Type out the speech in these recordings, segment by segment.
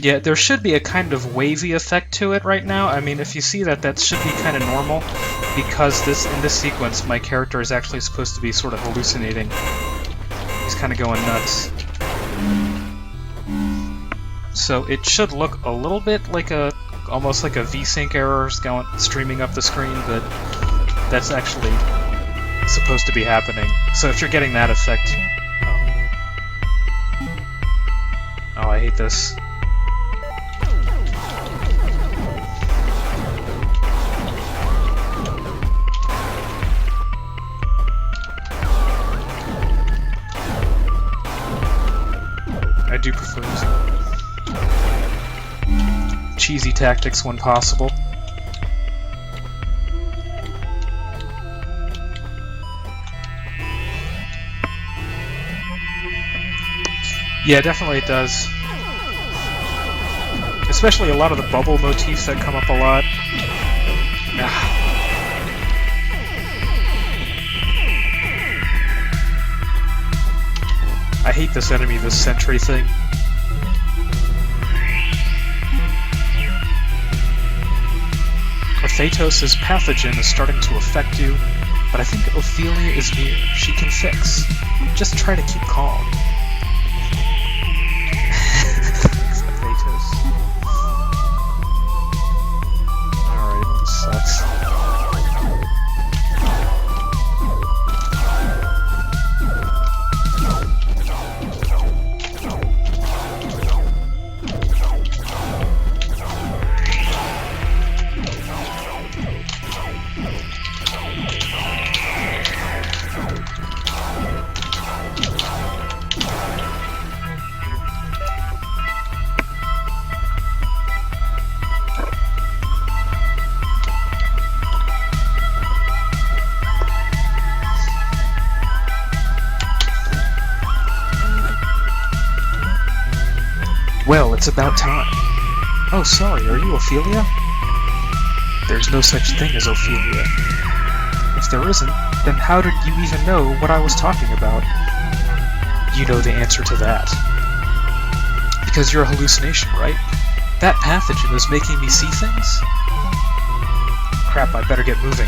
Yeah, there should be a kind of wavy effect to it right now. I mean, if you see that, that should be kind of normal, because in this sequence, my character is actually supposed to be sort of hallucinating. He's kind of going nuts. So it should look a little bit like almost like a VSync error streaming up the screen, but that's actually supposed to be happening. So if you're getting that effect... Oh, I hate this. I do prefer using cheesy tactics when possible. Yeah, definitely it does. Especially a lot of the bubble motifs that come up a lot. I hate this enemy, this sentry thing. Orthatos' pathogen is starting to affect you, but I think Ophelia is near. She can fix. Just try to keep calm. Alright, this sucks. Well, it's about time. Oh, sorry, are you Ophelia? There's no such thing as Ophelia. If there isn't, then how did you even know what I was talking about? You know the answer to that. Because you're a hallucination, right? That pathogen is making me see things? Crap, I better get moving.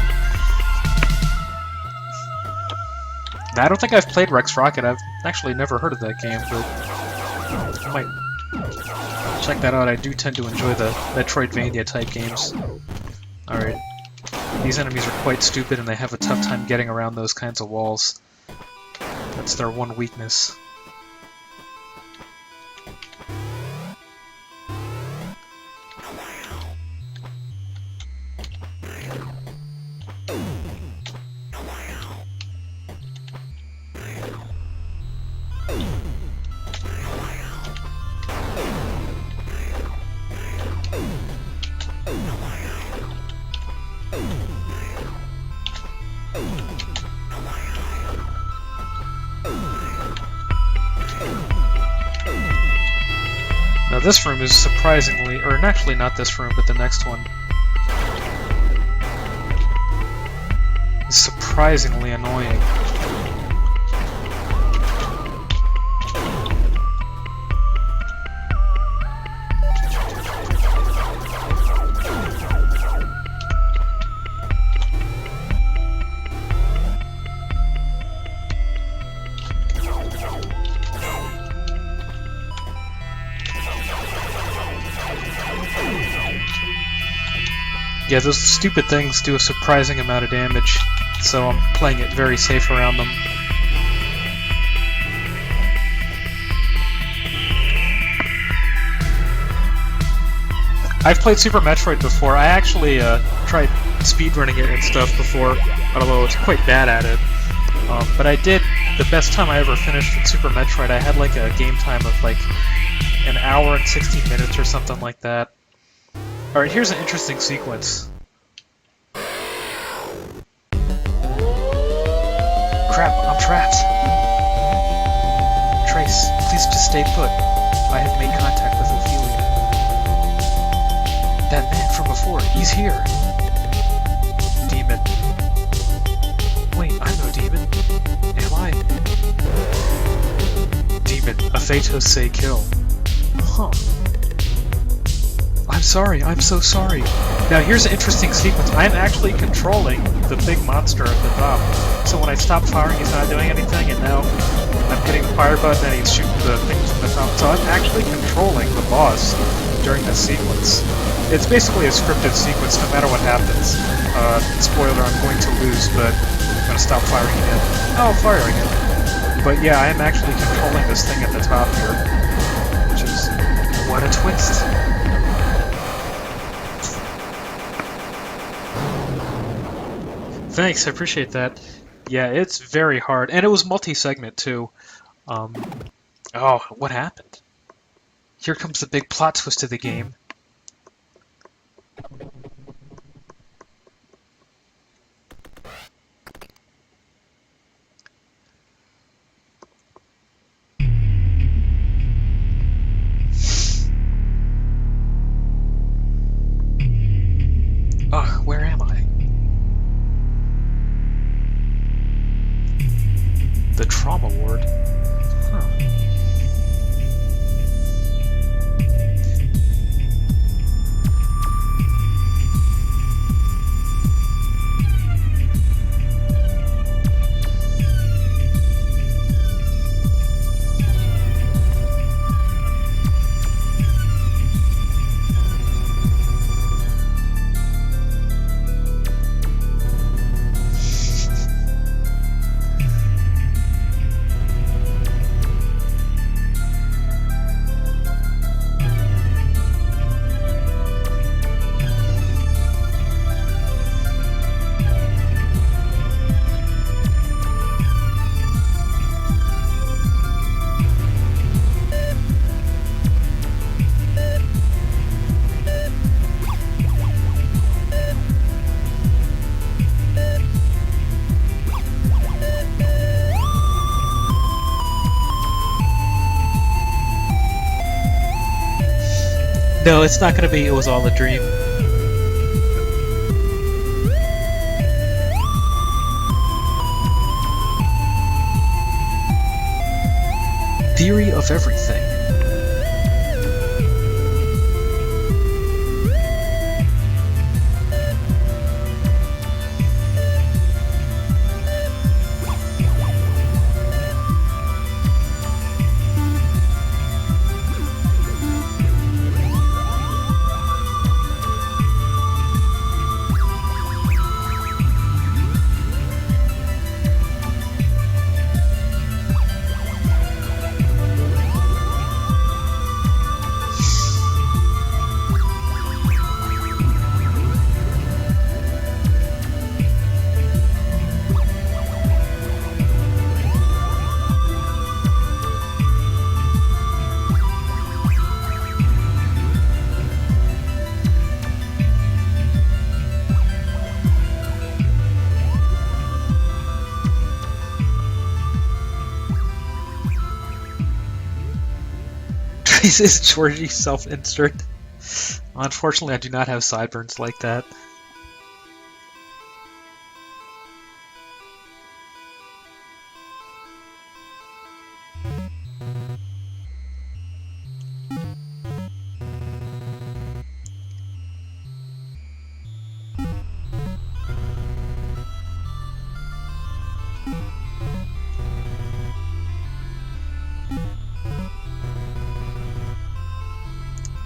Now, I don't think I've played Rex Rocket. I've actually never heard of that game, but I might check that out. I do tend to enjoy the Metroidvania type games. Alright. These enemies are quite stupid and they have a tough time getting around those kinds of walls. That's their one weakness. Now this room is surprisingly, or actually not this room, but the next one, is surprisingly annoying. Yeah, those stupid things do a surprising amount of damage, so I'm playing it very safe around them. I've played Super Metroid before. I actually tried speedrunning it and stuff before, although I was quite bad at it. But I did, the best time I ever finished in Super Metroid, I had like a game time of like an hour and 16 minutes or something like that. Alright, here's an interesting sequence. Crap, I'm trapped. Trace, please just stay put. I have made contact with Ophelia. That man from before, he's here. Demon. Wait, I'm no demon. Am I? Demon, Aphatos say kill. Huh. I'm sorry, I'm so sorry. Now here's an interesting sequence. I'm actually controlling the big monster at the top. So when I stop firing, he's not doing anything, and now I'm hitting the fire button and he's shooting the things from the top. So I'm actually controlling the boss during this sequence. It's basically a scripted sequence no matter what happens. Spoiler, I'm going to lose, but I'm going to stop firing again. Oh, fire again. But yeah, I am actually controlling this thing at the top here. Which is... what a twist. Thanks, I appreciate that. Yeah, it's very hard. And it was multi-segment, too. Oh, what happened? Here comes the big plot twist of the game. Ugh, where am I? The trauma ward? Huh. No, it's not gonna be It Was All a Dream. Theory of Everything. Is Georgie self-insert? Unfortunately, I do not have sideburns like that.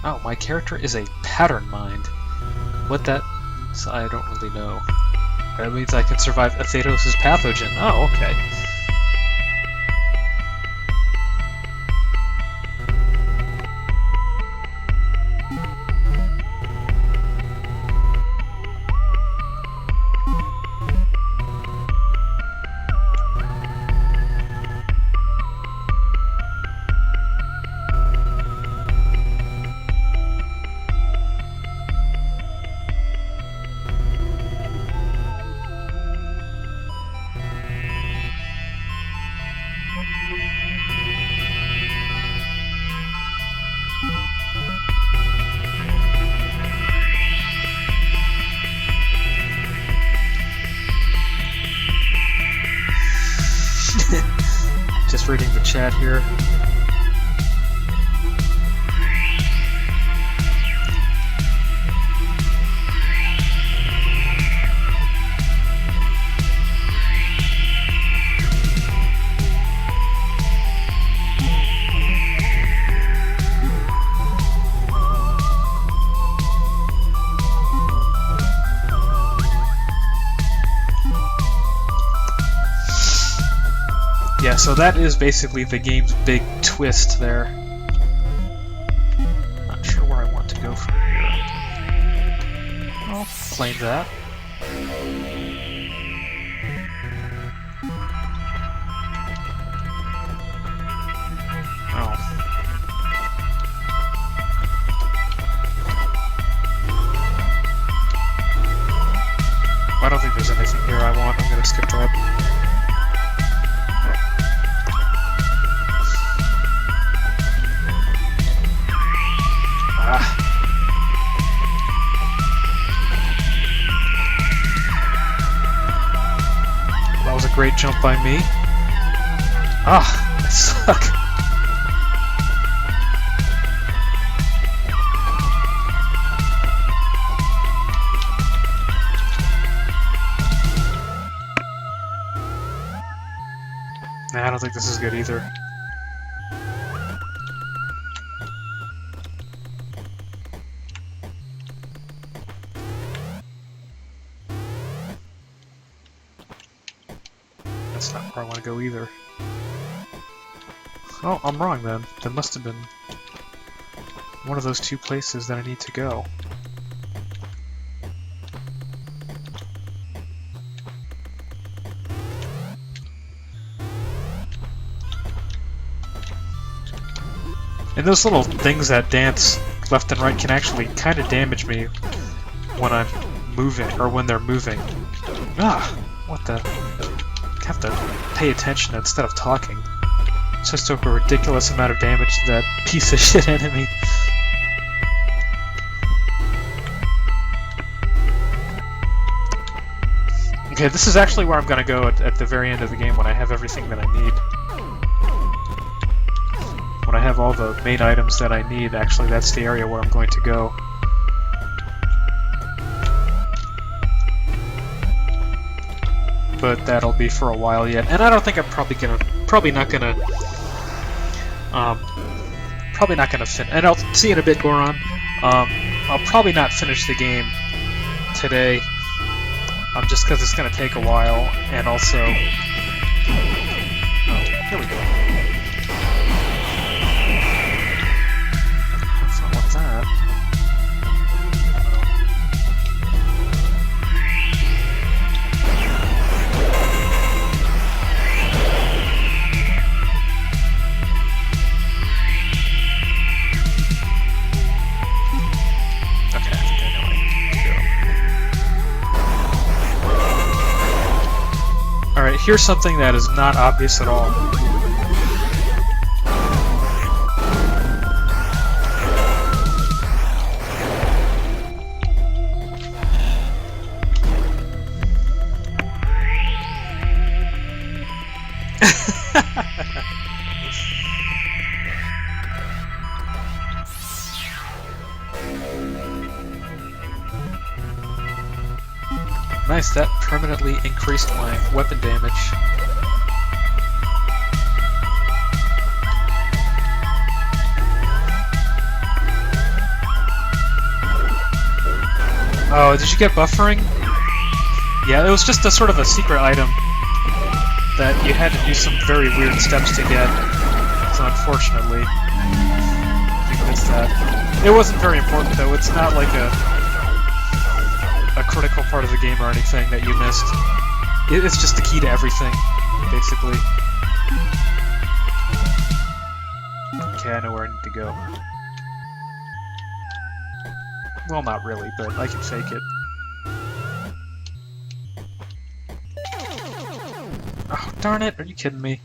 Oh, my character is a pattern mind. What that means, I don't really know. That means I can survive Athetos' pathogen. Oh, okay. Just reading the chat here. So that is basically the game's big twist there. Not sure where I want to go from here. I'll claim that. Oh. I don't think there's anything here I want. I'm gonna skip that. Ah. That was a great jump by me. Ah, I suck. Nah, I don't think this is good either. That's not where I want to go either. Oh, I'm wrong then. There must have been one of those two places that I need to go. And those little things that dance left and right can actually kind of damage me when I'm moving, or when they're moving. Ah! What the... I have to pay attention instead of talking. Just took a ridiculous amount of damage to that piece of shit enemy. Okay, this is actually where I'm gonna go at the very end of the game when I have everything that I need. When I have all the main items that I need, actually that's the area where I'm going to go. But that'll be for a while yet, and I don't think I'm probably not gonna finish. And I'll see in a bit, Goron. I'll probably not finish the game today, just because it's gonna take a while, and also, oh, here we go. What's wrong with that? Alright, here's something that is not obvious at all. Nice, that permanently increased my weapon damage. Oh, did you get buffering? Yeah, it was just a sort of a secret item that you had to do some very weird steps to get. So unfortunately, you missed that. It wasn't very important though, it's not like a critical part of the game or anything that you missed. It's just the key to everything, basically. Okay, I know where I need to go. Well, not really, but I can fake it. Oh, darn it! Are you kidding me?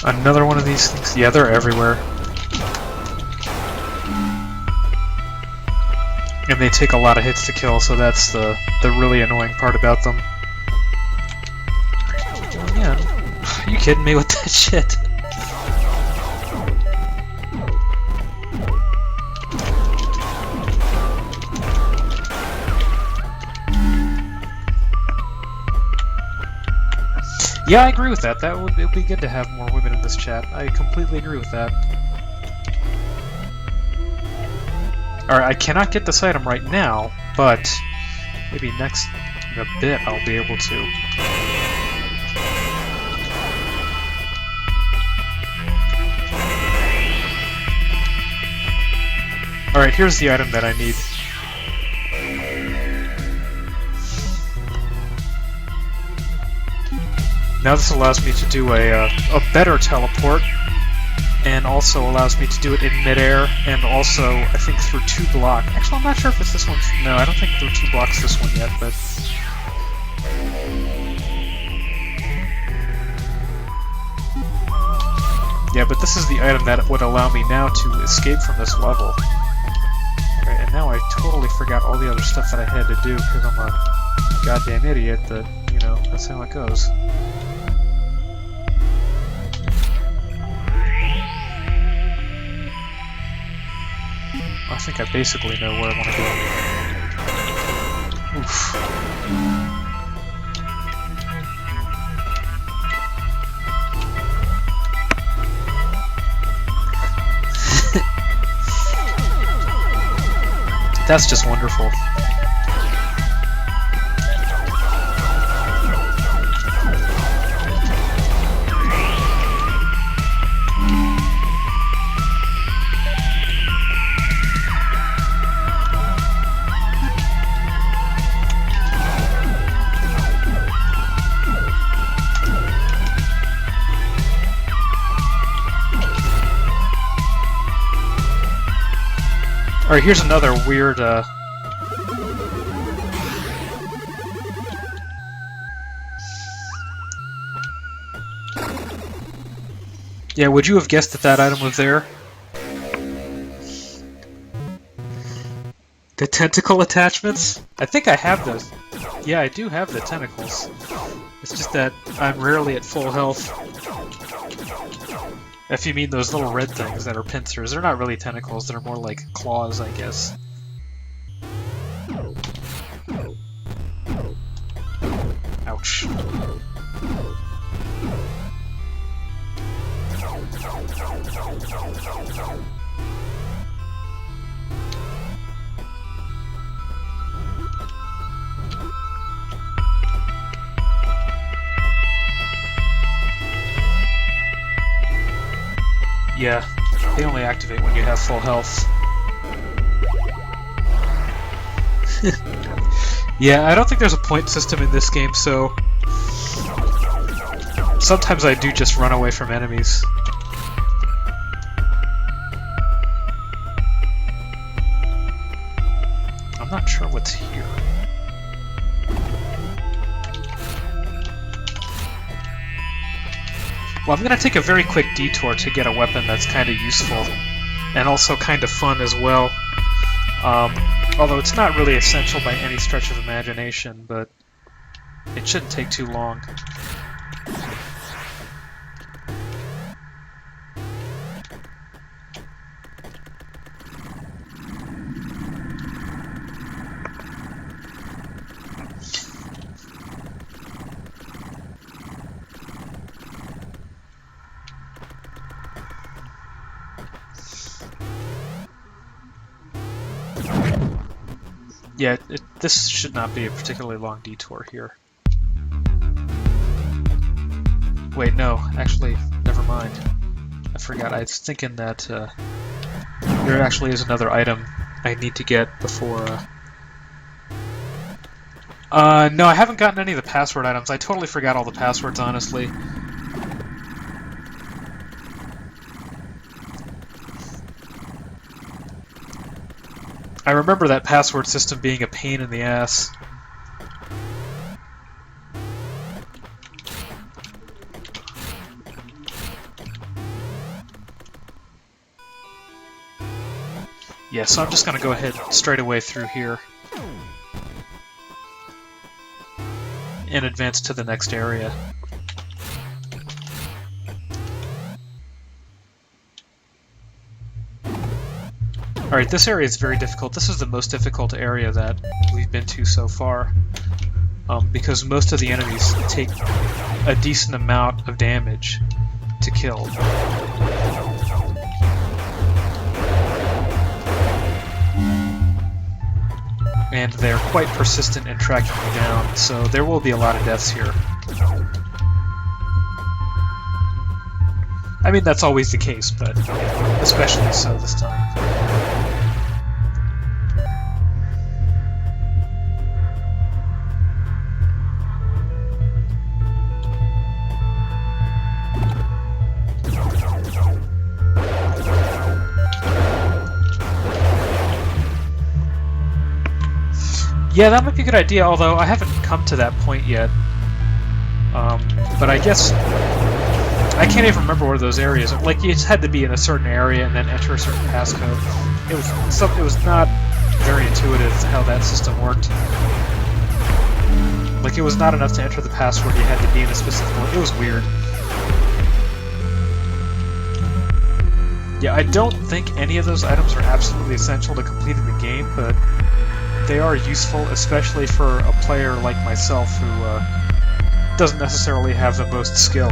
Another one of these things. Yeah, they're everywhere. And they take a lot of hits to kill, so that's the really annoying part about them. Again. Are you kidding me with that shit? Yeah, I agree with that. It would be good to have more women in this chat. I completely agree with that. Alright, I cannot get this item right now, but maybe in a bit I'll be able to. Alright, here's the item that I need. Now this allows me to do a better teleport, and also allows me to do it in midair, and also, I think, through 2 blocks. Actually, I'm not sure if it's this one. No, I don't think through 2 blocks this one yet, but... Yeah, but this is the item that would allow me now to escape from this level. Right, and now I totally forgot all the other stuff that I had to do, because I'm a goddamn idiot, but, you know, that's how it goes. I think I basically know where I want to go. Oof. That's just wonderful. Alright, here's another weird, Yeah, would you have guessed that that item was there? The tentacle attachments? I think I have those. Yeah, I do have the tentacles. It's just that I'm rarely at full health. If you mean those little red things that are pincers, they're not really tentacles, they're more like claws, I guess. Ouch. Yeah, they only activate when you have full health. Yeah, I don't think there's a point system in this game, so... Sometimes I do just run away from enemies. I'm not sure what's here. Well, I'm gonna take a very quick detour to get a weapon that's kind of useful, and also kind of fun as well. Although it's not really essential by any stretch of imagination, but it shouldn't take too long. Yeah, this should not be a particularly long detour here. Wait, no, actually, never mind. I forgot, I was thinking that there actually is another item I need to get before... No, I haven't gotten any of the password items. I totally forgot all the passwords, honestly. I remember that password system being a pain in the ass. Yeah, so I'm just gonna go ahead straight away through here and advance to the next area. Alright, this area is very difficult. This is the most difficult area that we've been to so far. Because most of the enemies take a decent amount of damage to kill. And they're quite persistent in tracking you down, so there will be a lot of deaths here. I mean, that's always the case, but especially so this time. Yeah, that might be a good idea, although I haven't come to that point yet. But I guess I can't even remember where those areas are. Like, you just had to be in a certain area and then enter a certain passcode. It was not very intuitive how that system worked. Like, it was not enough to enter the password, you had to be in a specific one. It was weird. Yeah, I don't think any of those items are absolutely essential to completing the game, but they are useful, especially for a player like myself who doesn't necessarily have the most skill.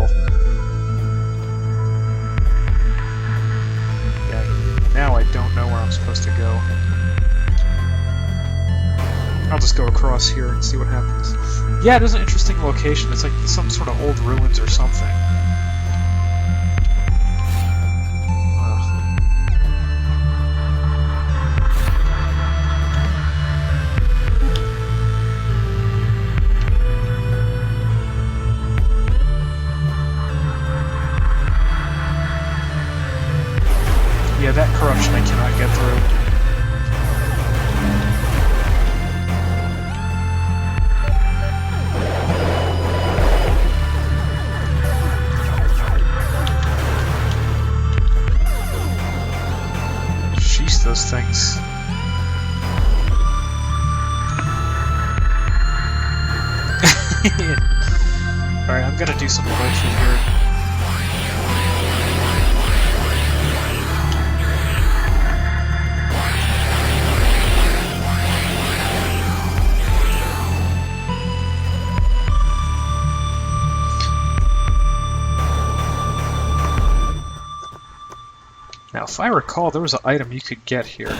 Yeah, now I don't know where I'm supposed to go. I'll just go across here and see what happens. Yeah, it is an interesting location. It's like some sort of old ruins or something. Yeah, that corruption I cannot get through. Sheesh, those things. Alright, I'm gonna do some glitches here. Now, if I recall, there was an item you could get here.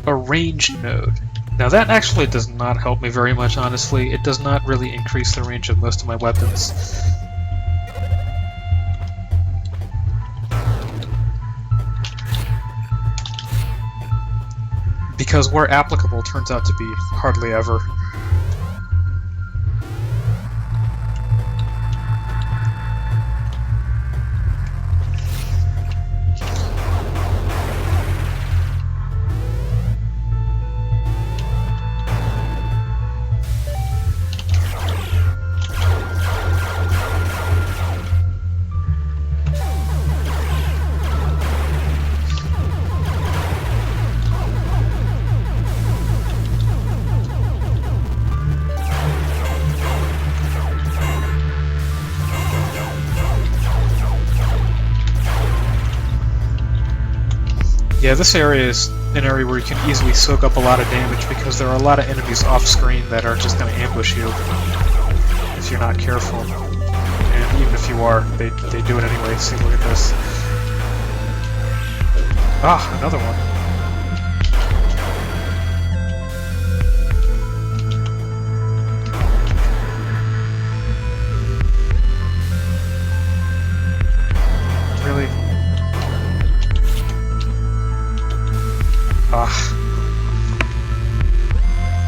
A ranged node. Now that actually does not help me very much, honestly. It does not really increase the range of most of my weapons. Because where applicable turns out to be hardly ever. Yeah, this area is an area where you can easily soak up a lot of damage because there are a lot of enemies off-screen that are just going to ambush you if you're not careful. And even if you are, they do it anyway. See, look at this. Ah, another one.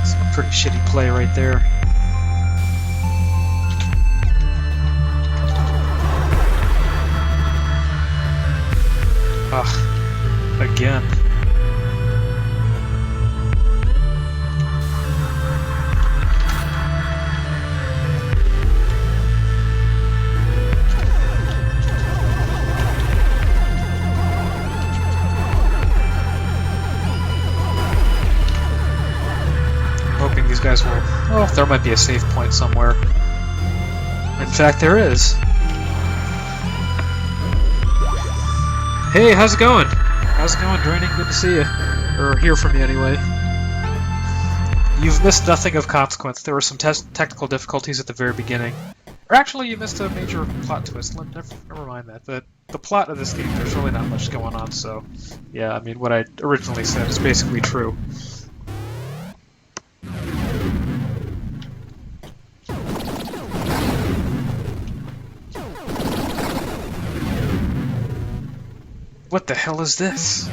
It's a pretty shitty play right there. guys will... Oh, there might be a save point somewhere. In fact, there is. Hey, how's it going? How's it going, Draining? Good to see you. Or hear from you, anyway. You've missed nothing of consequence. There were some technical difficulties at the very beginning. Or actually, you missed a major plot twist. Never mind that. The plot of this game, there's really not much going on, so... Yeah, I mean, what I originally said is basically true. What the hell is this?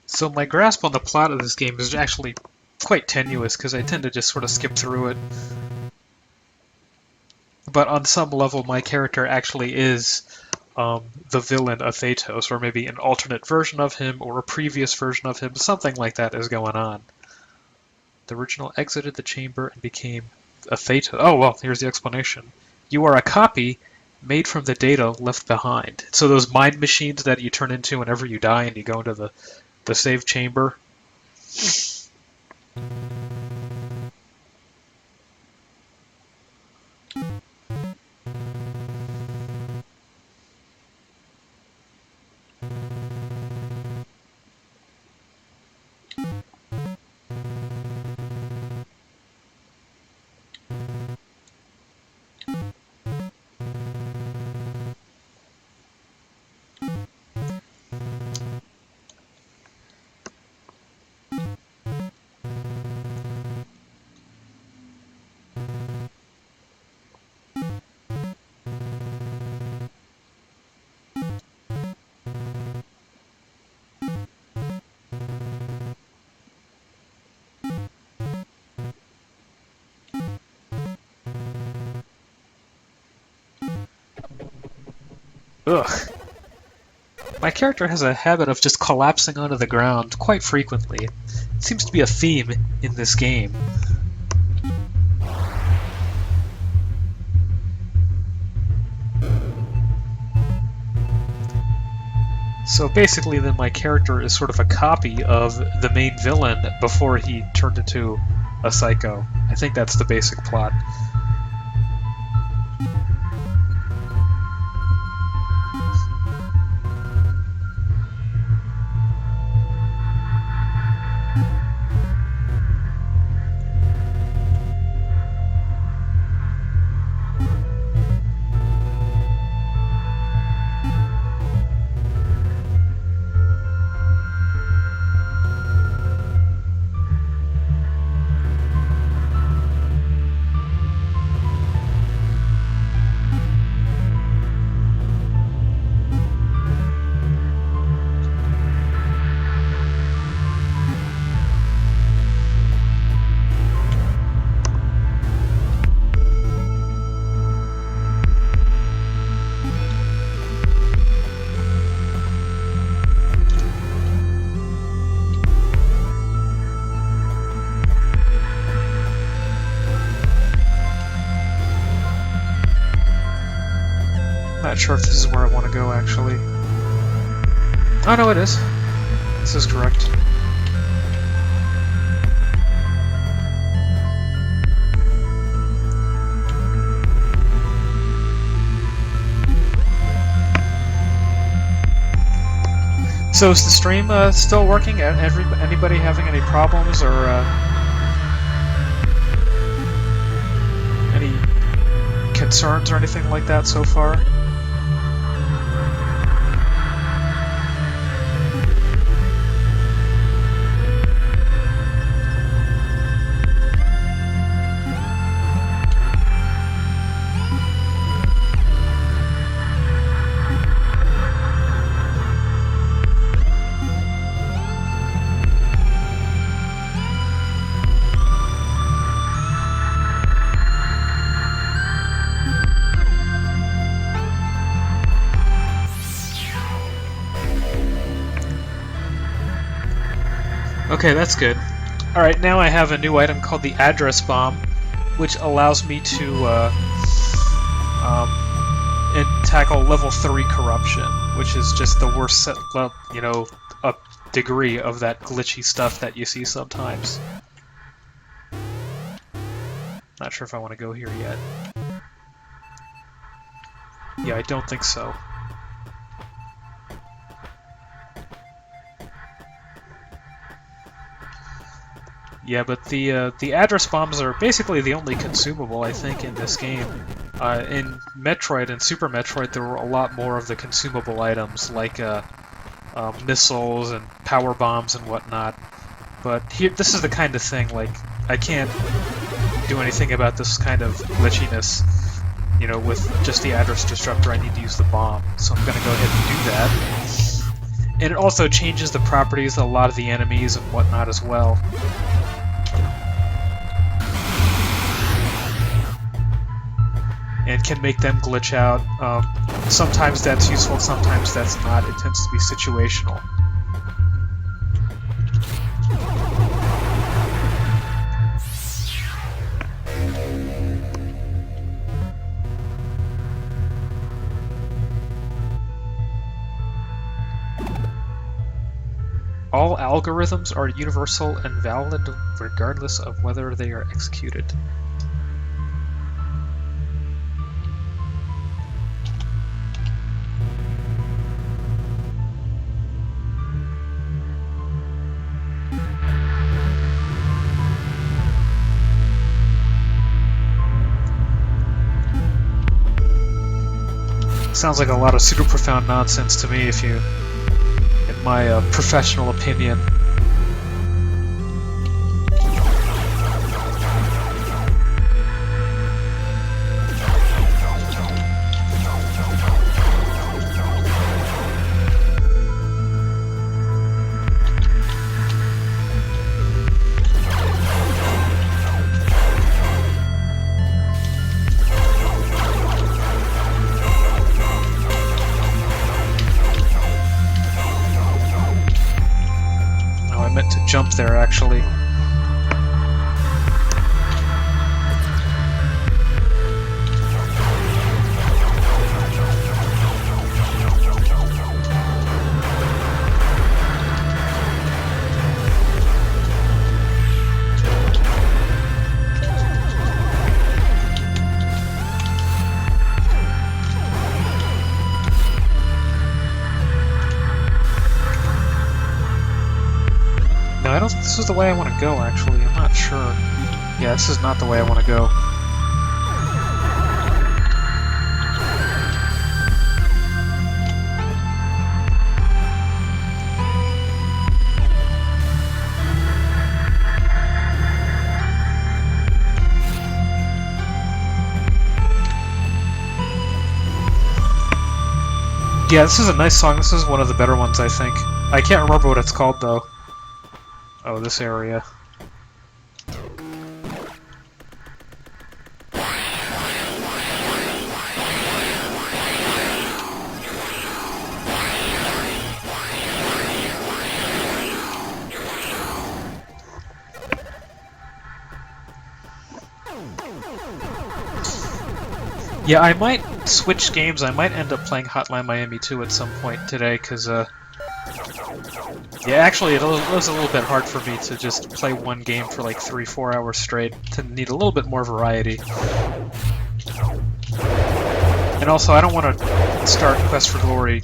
So my grasp on the plot of this game is actually quite tenuous, because I tend to just sort of skip through it. But on some level, my character actually is the villain of Thetos, or maybe an alternate version of him, or a previous version of him. Something like that is going on. The original exited the chamber and became a Thetos. Oh, well, here's the explanation. You are a copy made from the data left behind. So those mind machines that you turn into whenever you die and you go into the save chamber. Ugh. My character has a habit of just collapsing onto the ground quite frequently. It seems to be a theme in this game. So basically then my character is sort of a copy of the main villain before he turned into a psycho. I think that's the basic plot. Not sure if this is where I want to go, actually. Oh, no, it is. This is correct. So is the stream still working? Anybody having any problems or any concerns or anything like that so far? Okay, that's good. Alright, now I have a new item called the Address Bomb, which allows me to tackle level 3 corruption, which is just the worst degree of that glitchy stuff that you see sometimes. Not sure if I want to go here yet. Yeah, I don't think so. Yeah, but the address bombs are basically the only consumable, I think, in this game. In Metroid and Super Metroid, there were a lot more of the consumable items, like missiles and power bombs and whatnot. But here, this is the kind of thing, like, I can't do anything about this kind of glitchiness, you know, with just the address disruptor. I need to use the bomb, so I'm gonna go ahead and do that. And it also changes the properties of a lot of the enemies and whatnot as well. And can make them glitch out. Sometimes that's useful, sometimes that's not. It tends to be situational. All algorithms are universal and valid regardless of whether they are executed. Sounds like a lot of super profound nonsense to me, if you, in my professional opinion. Jump there, actually. I don't think this is the way I want to go, actually. I'm not sure. Yeah, this is not the way I want to go. Yeah, this is a nice song. This is one of the better ones, I think. I can't remember what it's called, though. Oh, this area. Yeah, I might switch games. I might end up playing Hotline Miami 2 at some point today, because, yeah, actually, it was a little bit hard for me to just play one game for like 3-4 hours straight. To need a little bit more variety. And also, I don't want to start Quest for Glory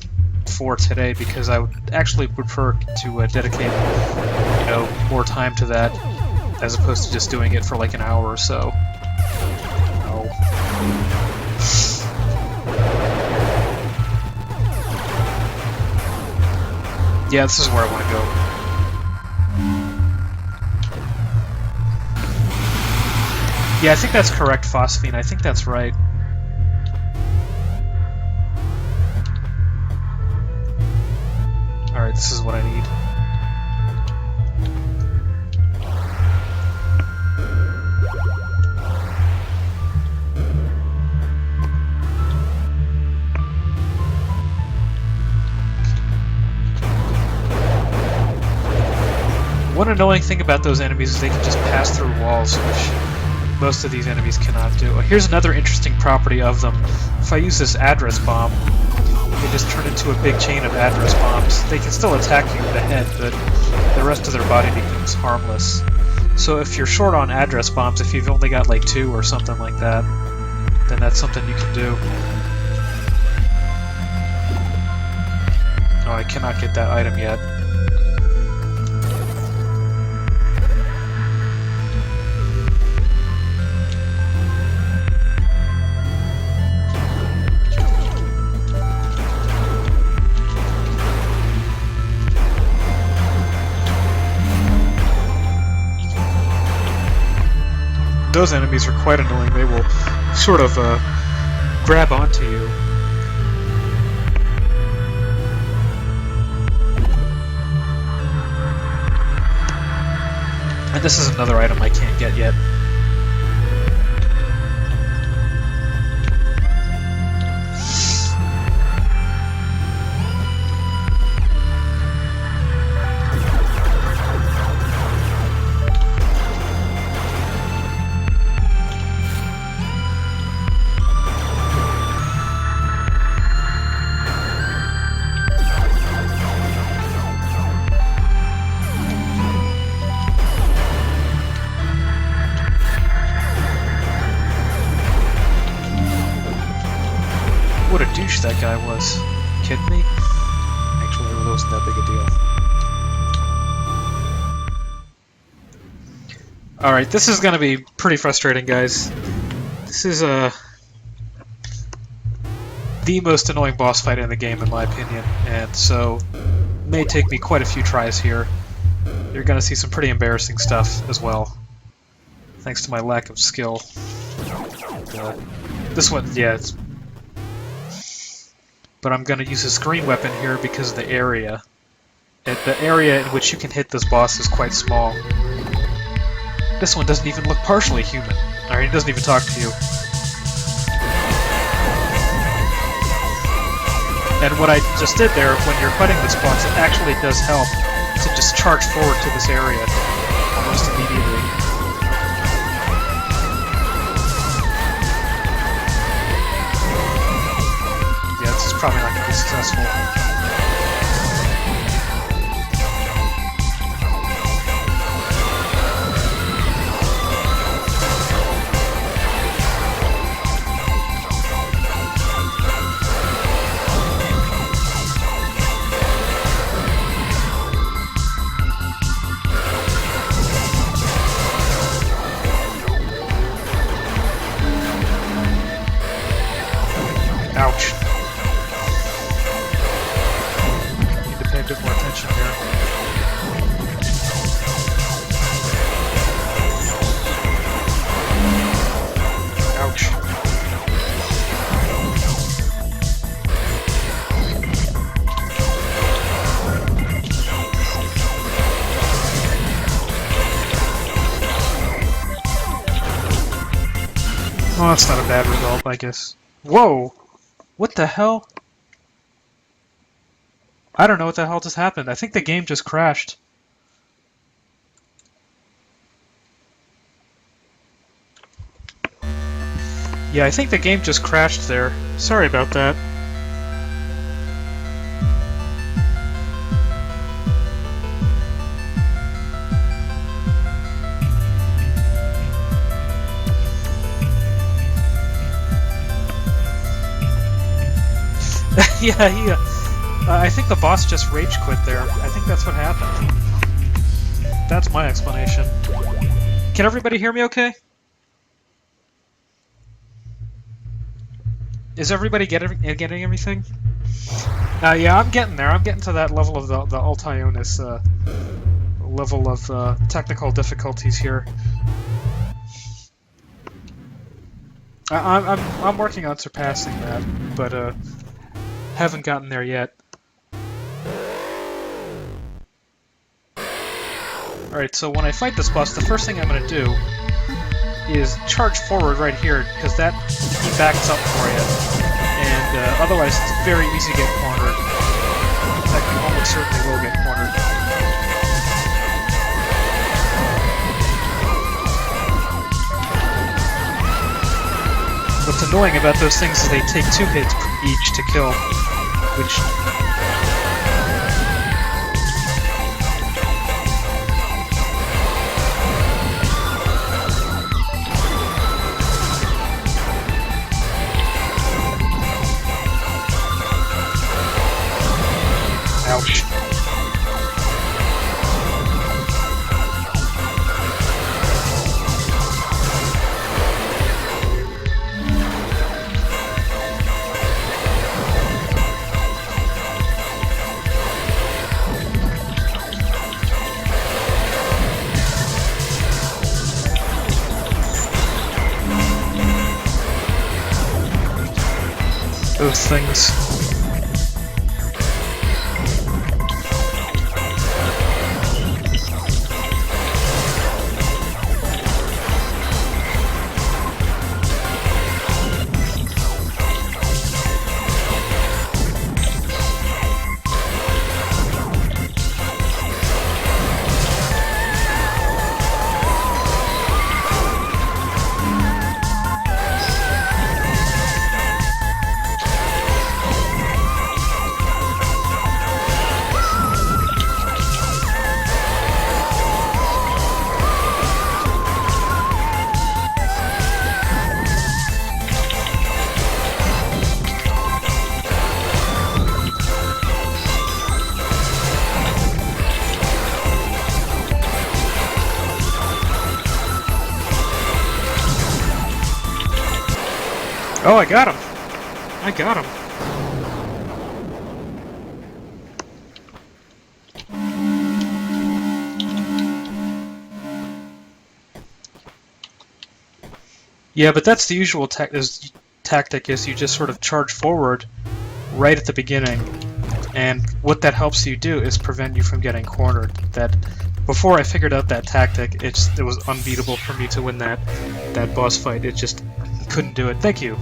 for today because I would actually prefer to dedicate, more time to that as opposed to just doing it for like an hour or so. Oh. Yeah, this is where I want to go. Yeah, I think that's correct, Phosphine. I think that's right. Alright, this is what I need. One annoying thing about those enemies is they can just pass through walls, which most of these enemies cannot do. Here's another interesting property of them. If I use this address bomb, they just turn into a big chain of address bombs. They can still attack you in the head, but the rest of their body becomes harmless. So if you're short on address bombs, if you've only got like 2 or something like that, then that's something you can do. Oh, I cannot get that item yet. Those enemies are quite annoying. They will sort of grab onto you. And this is another item I can't get yet. What a douche that guy was. Kidding me? Actually, it wasn't that big a deal. Alright, this is gonna be pretty frustrating, guys. This is the most annoying boss fight in the game, in my opinion, and so it may take me quite a few tries here. You're gonna see some pretty embarrassing stuff as well, thanks to my lack of skill. This one, yeah, it's... But I'm going to use a screen weapon here because of the area. The area in which you can hit this boss is quite small. This one doesn't even look partially human. Alright, he doesn't even talk to you. And what I just did there, when you're fighting this boss, it actually does help to just charge forward to this area almost immediately. Probably not going to be successful. Ouch. Bit more attention here. Ouch. Oh, that's not a bad result, I guess. Whoa! What the hell? I don't know what the hell just happened. I think the game just crashed. Yeah, I think the game just crashed there. Sorry about that. Yeah, I think the boss just rage quit there. I think that's what happened. That's my explanation. Can everybody hear me okay? Is everybody getting everything? Yeah, I'm getting there. I'm getting to that level of the Altionis level of technical difficulties here. I'm working on surpassing that, but haven't gotten there yet. Alright, so when I fight this boss, the first thing I'm going to do is charge forward right here, because that he backs up for you. And otherwise it's very easy to get cornered. In fact, you almost certainly will get cornered. What's annoying about those things is they take 2 hits each to kill, which... Ouch. Those things. Oh, I got him! I got him! Yeah, but that's the usual tactic is you just sort of charge forward right at the beginning, and what that helps you do is prevent you from getting cornered. That before I figured out that tactic, it was unbeatable for me to win that boss fight. It just couldn't do it. Thank you.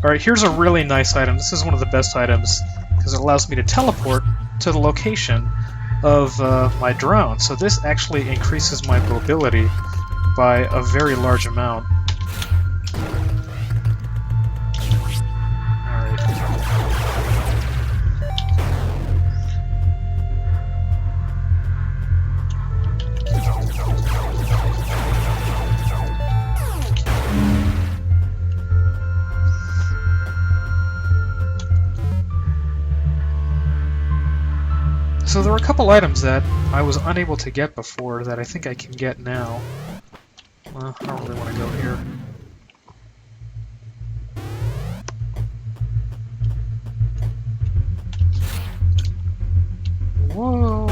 Alright, here's a really nice item. This is one of the best items because it allows me to teleport to the location of my drone. So this actually increases my mobility by a very large amount. Alright. So there were a couple items that I was unable to get before that I think I can get now. Well, I don't really want to go here. Whoa!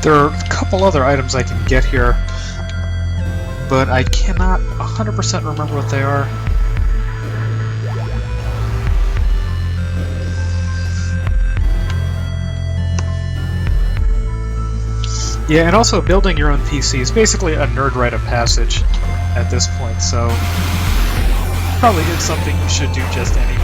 There are a couple other items I can get here, but I cannot 100% remember what they are. Yeah, and also building your own PC is basically a nerd rite of passage at this point, so probably it's something you should do just anyway.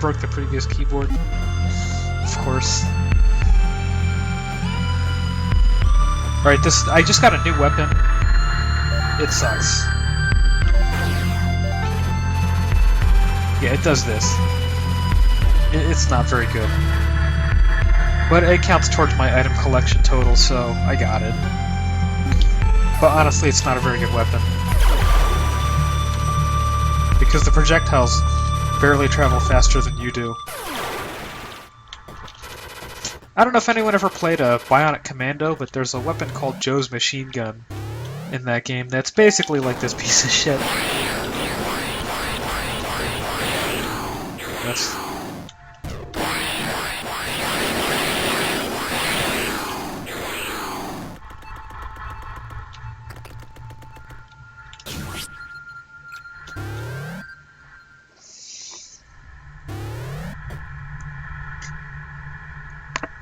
Broke the previous keyboard, of course. Alright, I just got a new weapon. It sucks. Yeah, it does this. It's not very good. But it counts towards my item collection total, so I got it. But honestly, it's not a very good weapon. Because the projectiles barely travel faster than you do. I don't know if anyone ever played a Bionic Commando, but there's a weapon called Joe's Machine Gun in that game that's basically like this piece of shit. That's...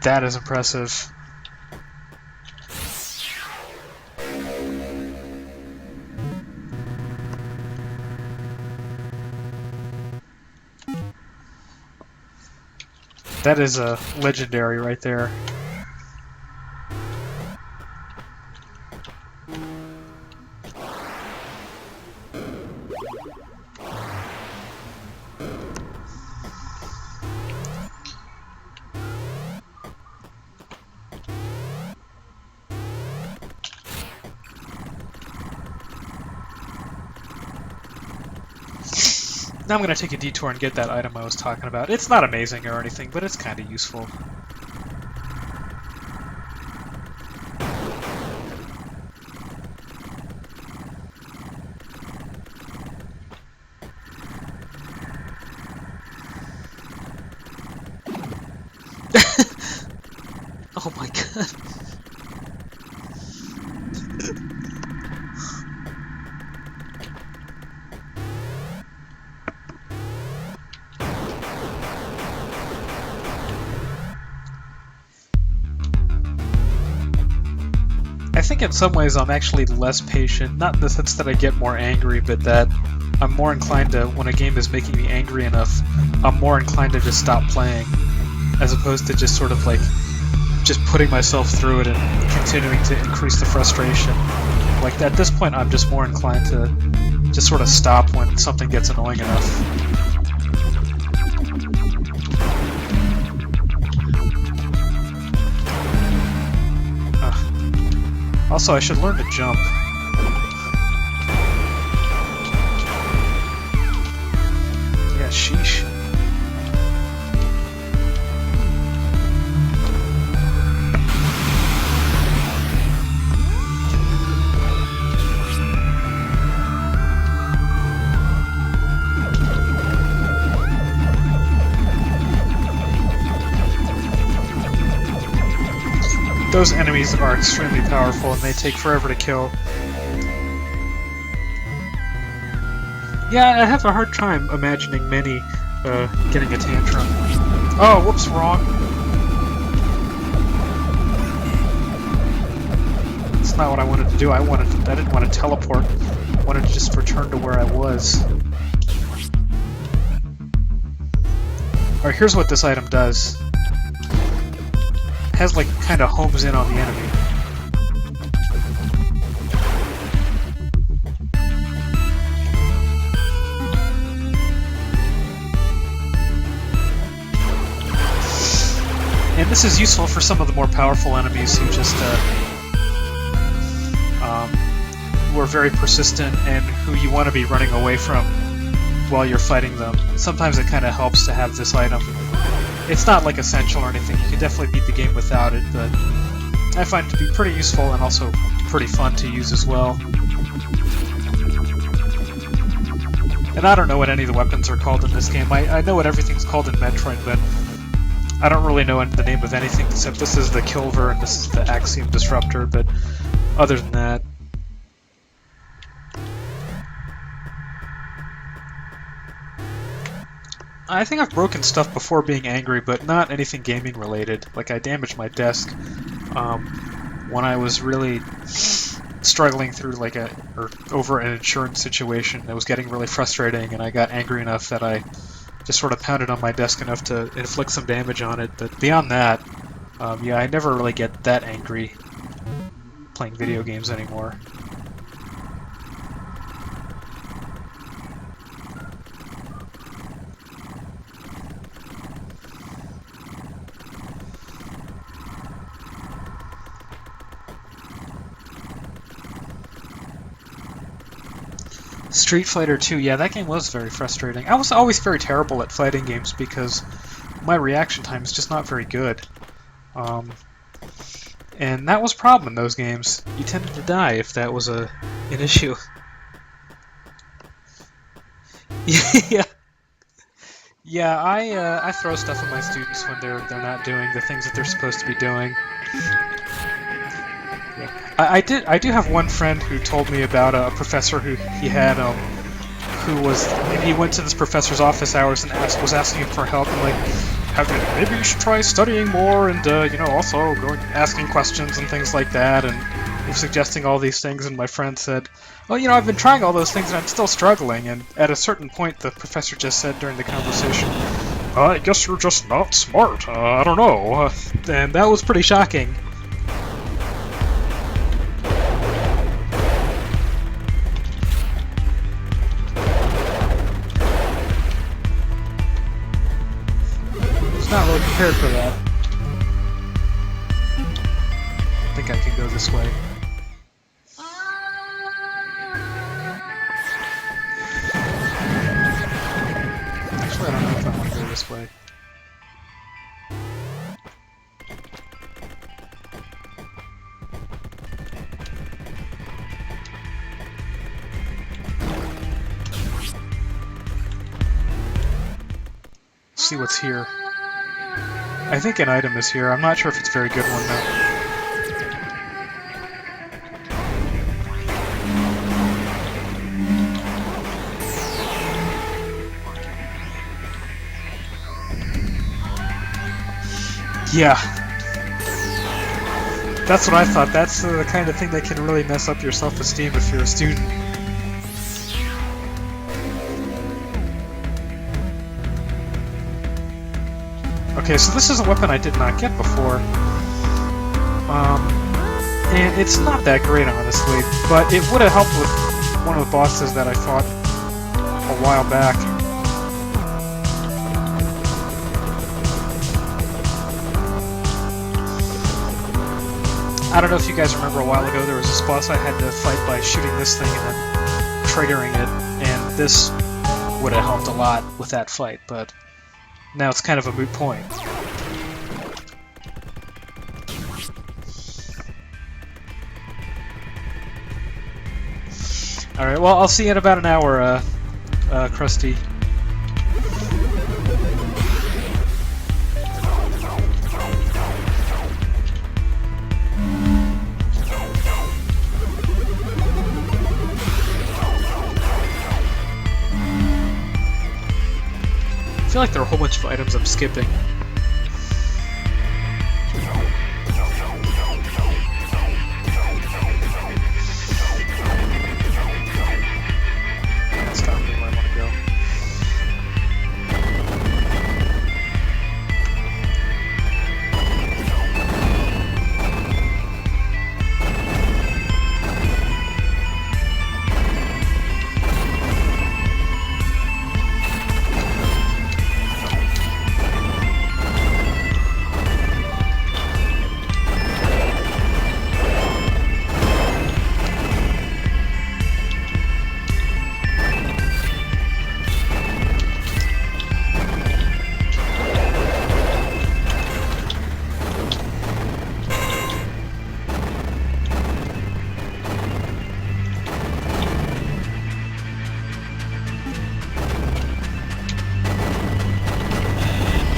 That is impressive. That is a legendary right there. Now I'm going to take a detour and get that item I was talking about. It's not amazing or anything, but it's kind of useful. Oh my god. I think in some ways I'm actually less patient, not in the sense that I get more angry, but that I'm more inclined to, when a game is making me angry enough, I'm more inclined to just stop playing, as opposed to just sort of like, just putting myself through it and continuing to increase the frustration. Like, at this point I'm just more inclined to just sort of stop when something gets annoying enough. Also, I should learn to jump. Yeah, sheesh. Those enemies are extremely powerful and they take forever to kill. Yeah, I have a hard time imagining Manny getting a tantrum. Oh, whoops, wrong. That's not what I wanted to do. I didn't want to teleport. I wanted to just return to where I was. Alright, here's what this item does. Has like kind of homes in on the enemy. And this is useful for some of the more powerful enemies who just who are very persistent and who you want to be running away from while you're fighting them. Sometimes it kind of helps to have this item. It's not like essential or anything, you can definitely beat the game without it, but I find it to be pretty useful and also pretty fun to use as well. And I don't know what any of the weapons are called in this game. I know what everything's called in Metroid, but I don't really know the name of anything except this is the Kilver and this is the Axiom Disruptor, but other than that... I think I've broken stuff before being angry, but not anything gaming related. Like I damaged my desk when I was really struggling through like over an insurance situation that was getting really frustrating, and I got angry enough that I just sort of pounded on my desk enough to inflict some damage on it. But beyond that, yeah, I never really get that angry playing video games anymore. Street Fighter 2, yeah, that game was very frustrating. I was always very terrible at fighting games because my reaction time is just not very good. And that was a problem in those games. You tended to die if that was an issue. Yeah. Yeah, I throw stuff at my students when they're not doing the things that they're supposed to be doing. I do have one friend who told me about a professor who he had he went to this professor's office hours and was asking him for help and like, maybe you should try studying more and you know, also asking questions and things like that, and he was suggesting all these things, and my friend said, well, you know, I've been trying all those things and I'm still struggling. And at a certain point the professor just said during the conversation, I guess you're just not smart, I don't know, and that was pretty shocking. Not really prepared for that. I think I can go this way. Actually, I don't know if I want to go this way. Let's see what's here. I think an item is here. I'm not sure if it's a very good one, though. Yeah. That's what I thought. That's the kind of thing that can really mess up your self-esteem if you're a student. Okay, so this is a weapon I did not get before, and it's not that great, honestly, but it would have helped with one of the bosses that I fought a while back. I don't know if you guys remember a while ago, there was this boss I had to fight by shooting this thing and then triggering it, and this would have helped a lot with that fight, but now it's kind of a moot point. Alright, well, I'll see you in about an hour, Krusty. I feel like there are a whole bunch of items I'm skipping. That's not really where I want to go.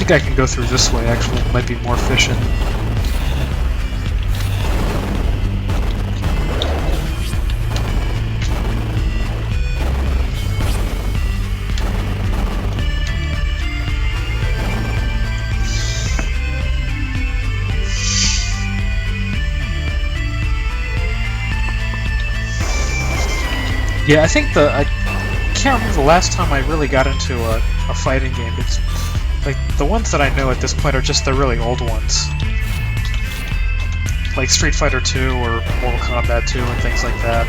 think I can go through this way, actually. It might be more efficient. Yeah, I think I can't remember the last time I really got into a fighting game. It's like the ones that I know at this point are just the really old ones, like Street Fighter 2 or Mortal Kombat 2 and things like that.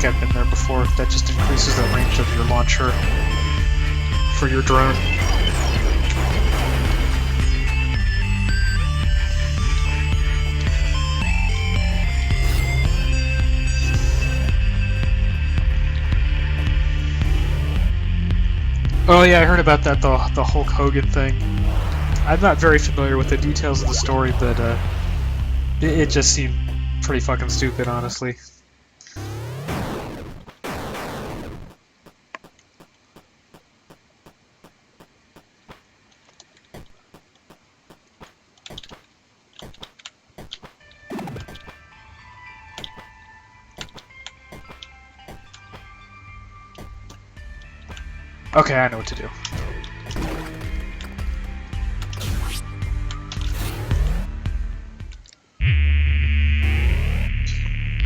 I've been there before. That just increases the range of your launcher for your drone. Oh yeah, I heard about that, the Hulk Hogan thing. I'm not very familiar with the details of the story, but it just seemed pretty fucking stupid, honestly. Okay, I know what to do.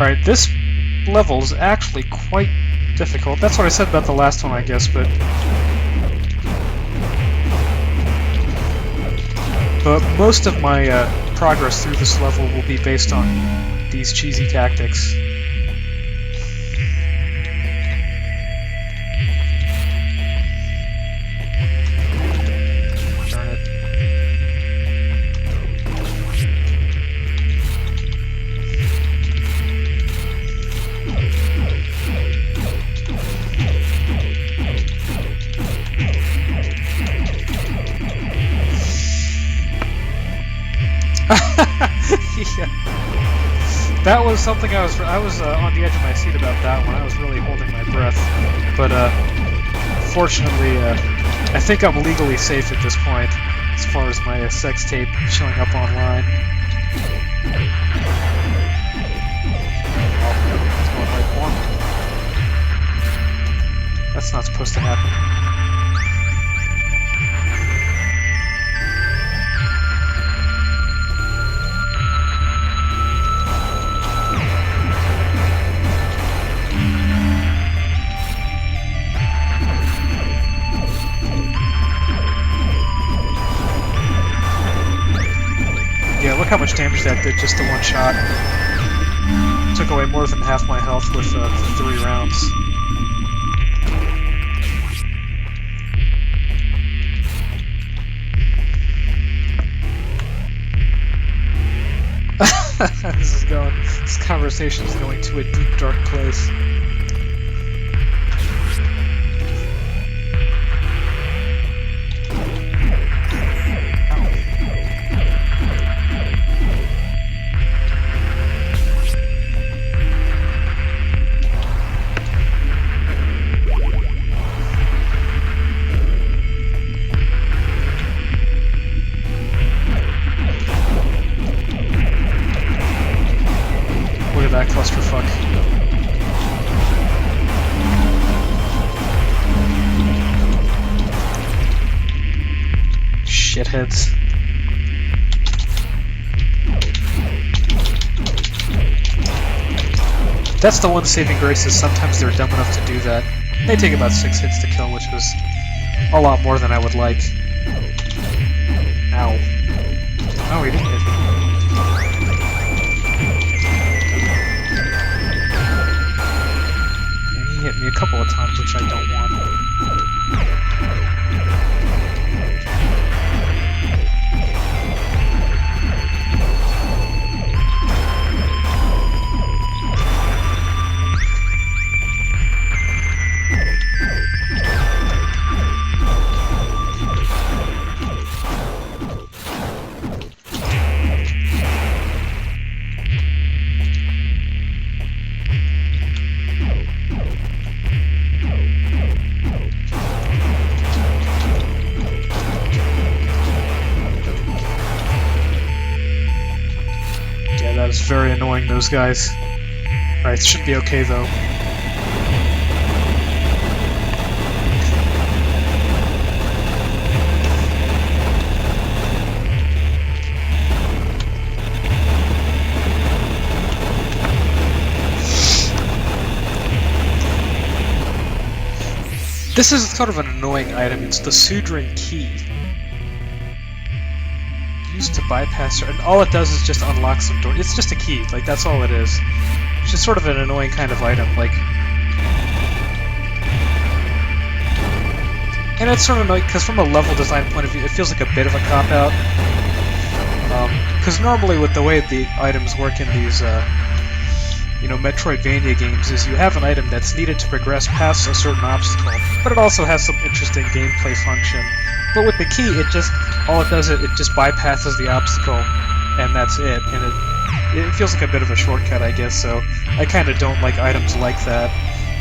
Alright, this level is actually quite difficult. That's what I said about the last one, I guess, but most of my progress through this level will be based on these cheesy tactics. Yeah. That was something I was on the edge of my seat about that one. I was really holding my breath. But fortunately, I think I'm legally safe at this point as far as my sex tape showing up online. Oh, it's going right for me. That's not supposed to happen. Yeah, look how much damage that did just the one shot. Took away more than half my health with 3 rounds. This conversation is going to a deep, dark place. That clusterfuck. Shitheads. That's the one saving grace, is sometimes they're dumb enough to do that. They take about 6 hits to kill, which was a lot more than I would like. Ow. Oh, he didn't hit me. He hit me a couple of times, which I don't want. annoying, those guys. Alright, should be okay though. This is sort of an annoying item. It's the Sudran key. Used to bypass her, and all it does is just unlock some doors. It's just a key, like that's all it is. It's just sort of an annoying kind of item, like. And it's sort of annoying because from a level design point of view, it feels like a bit of a cop-out. Because normally with the way the items work in these, Metroidvania games is you have an item that's needed to progress past a certain obstacle, but it also has some interesting gameplay function. But with the key, all it does is it just bypasses the obstacle, and that's it. And it feels like a bit of a shortcut, I guess. So I kind of don't like items like that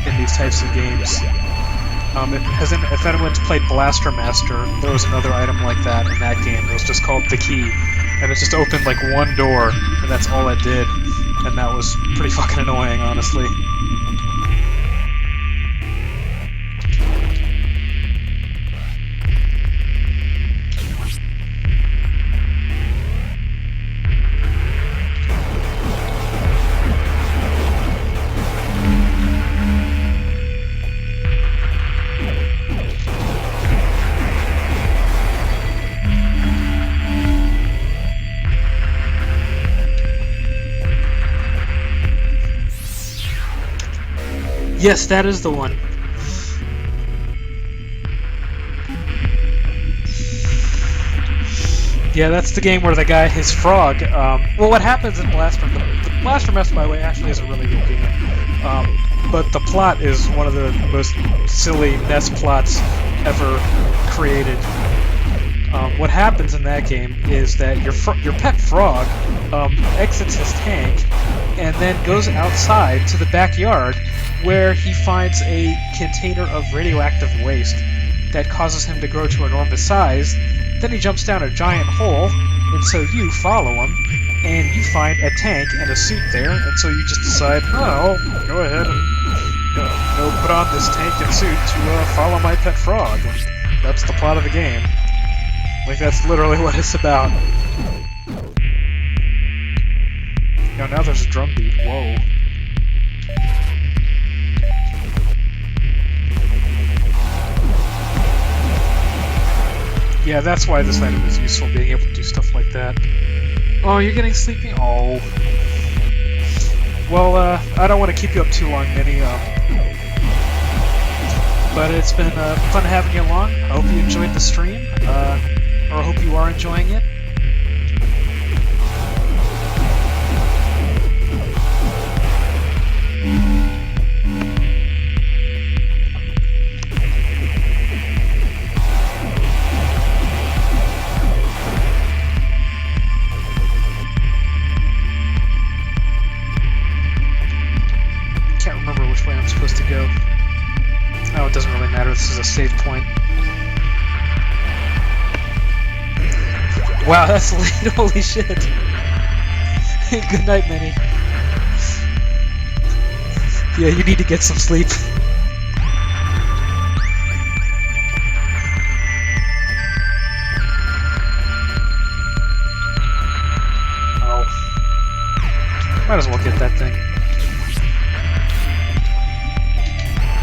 in these types of games. If anyone's played Blaster Master, there was another item like that in that game. It was just called the key, and it just opened like one door, and that's all it did. And that was pretty fucking annoying, honestly. Yes, that is the one. Yeah, that's the game where the guy, his frog, well, what happens in Blaster, the Blaster Master, by the way, actually is a really good game. But the plot is one of the most silly NES plots ever created. What happens in that game is that your pet frog exits his tank and then goes outside to the backyard where he finds a container of radioactive waste that causes him to grow to enormous size. Then he jumps down a giant hole, and so you follow him, and you find a tank and a suit there, and so you just decide, oh, I'll go ahead and put on this tank and suit to follow my pet frog. And that's the plot of the game. Like, that's literally what it's about. Now there's a drum beat. Whoa. Yeah, that's why this item is useful, being able to do stuff like that. Oh, you're getting sleepy? Oh. Well, I don't want to keep you up too long, Minnie. But it's been fun having you along. I hope you enjoyed the stream, or I hope you are enjoying it. Can't remember which way I'm supposed to go. Oh, it doesn't really matter. This is a save point. Wow, that's late. Holy shit. Good night, Minnie. Yeah, you need to get some sleep. Oh. Might as well get that thing.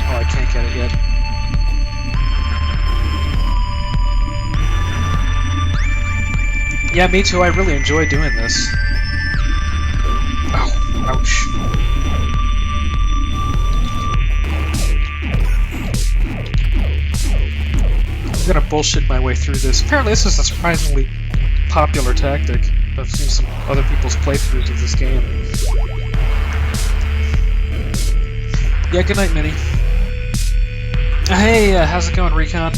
Oh, I can't get it yet. Yeah, me too. I really enjoy doing this. Ow. Ouch. I'm gonna bullshit my way through this. Apparently this is a surprisingly popular tactic. I've seen some other people's playthroughs of this game. Yeah, good night, Minnie. Hey, how's it going, Recon?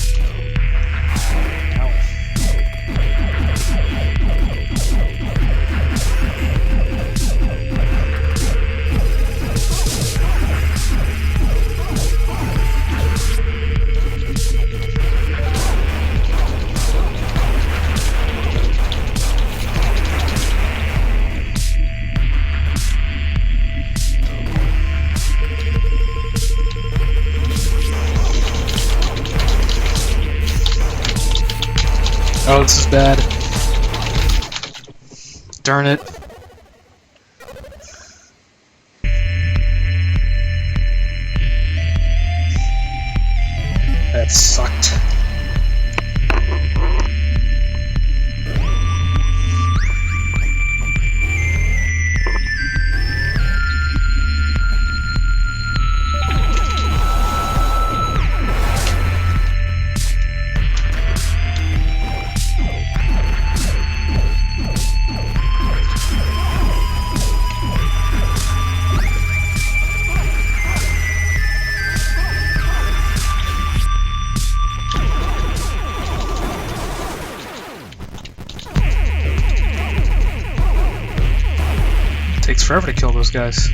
Oh, this is bad. Darn it. That sucked. Takes forever to kill those guys.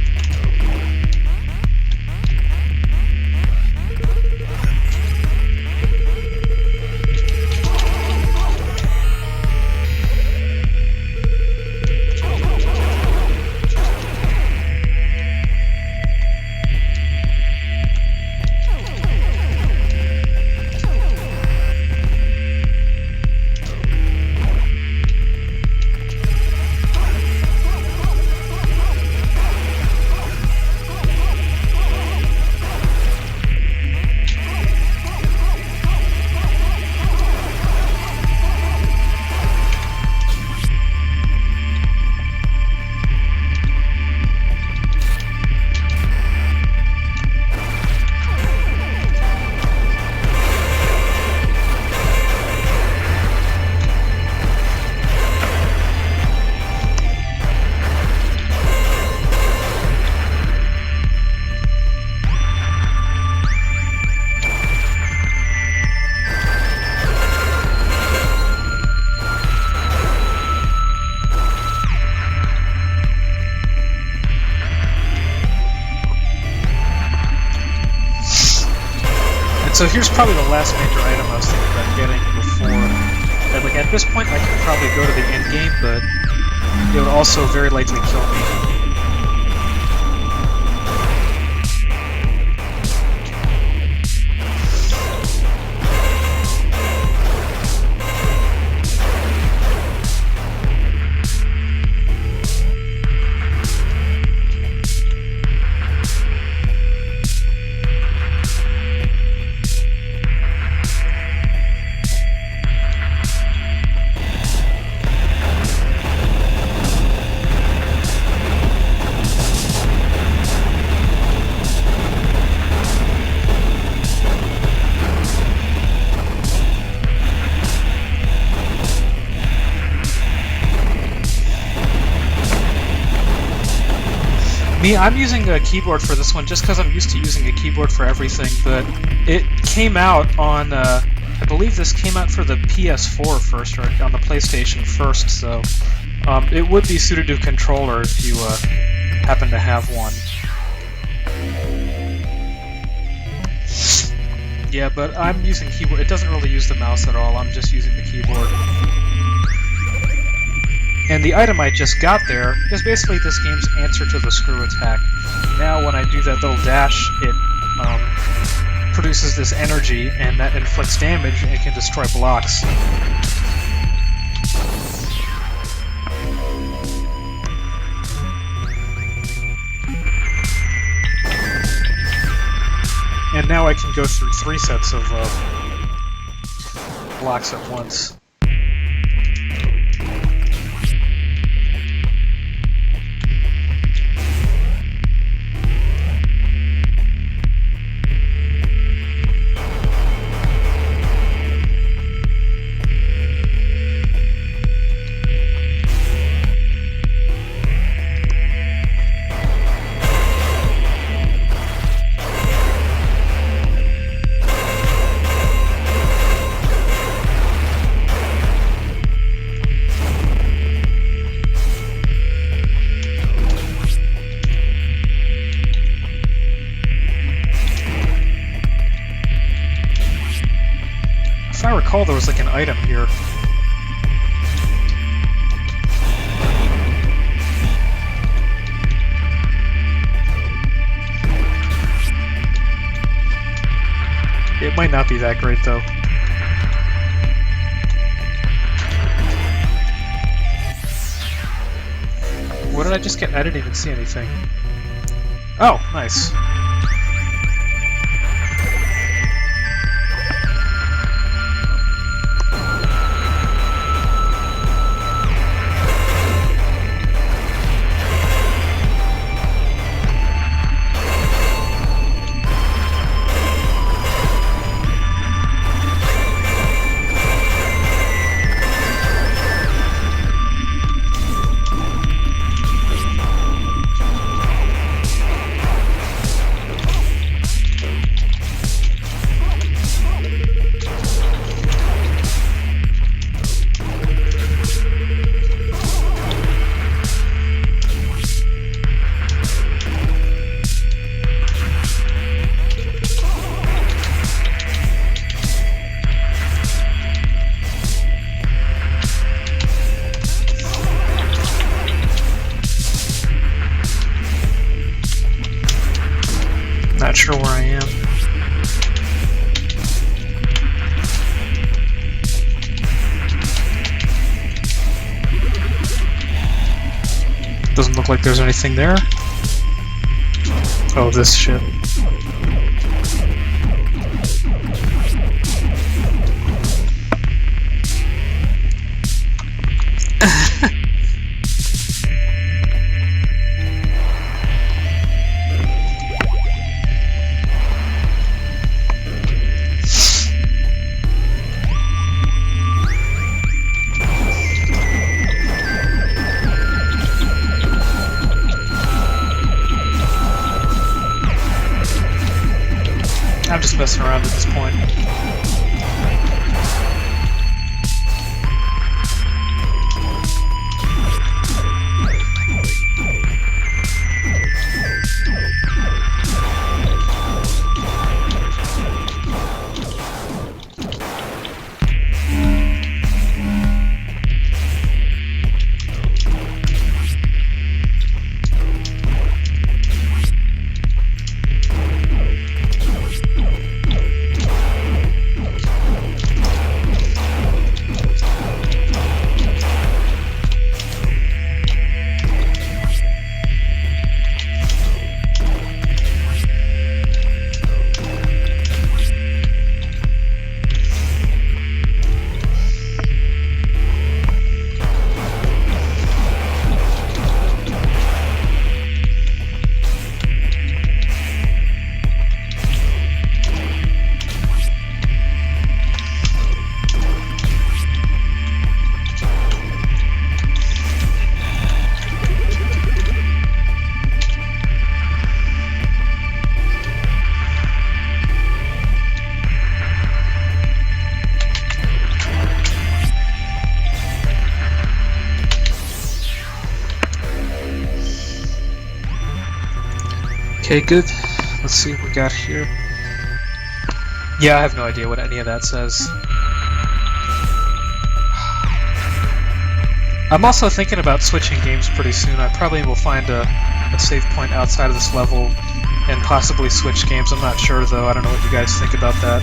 So here's probably the last major item I was thinking about getting before. And like at this point, I could probably go to the end game, but it would also very likely kill me. Me, I'm using a keyboard for this one just because I'm used to using a keyboard for everything, but it came out on, I believe this came out for the PS4 first, or on the PlayStation first, so it would be suited to a controller if you happen to have one. Yeah, but I'm using keyboard. It doesn't really use the mouse at all, I'm just using the keyboard. And the item I just got there is basically this game's answer to the screw attack. Now when I do that little dash, it produces this energy, and that inflicts damage, and it can destroy blocks. And now I can go through 3 sets of blocks at once. If I recall, there was like an item here. It might not be that great, though. what did I just get? I didn't even see anything. Oh, nice. Not sure where I am. Doesn't look like there's anything there. Oh, this shit. I'm just messing around at this point. Okay, good. Let's see what we got here. Yeah, I have no idea what any of that says. I'm also thinking about switching games pretty soon. I probably will find a save point outside of this level and possibly switch games. I'm not sure though. I don't know what you guys think about that.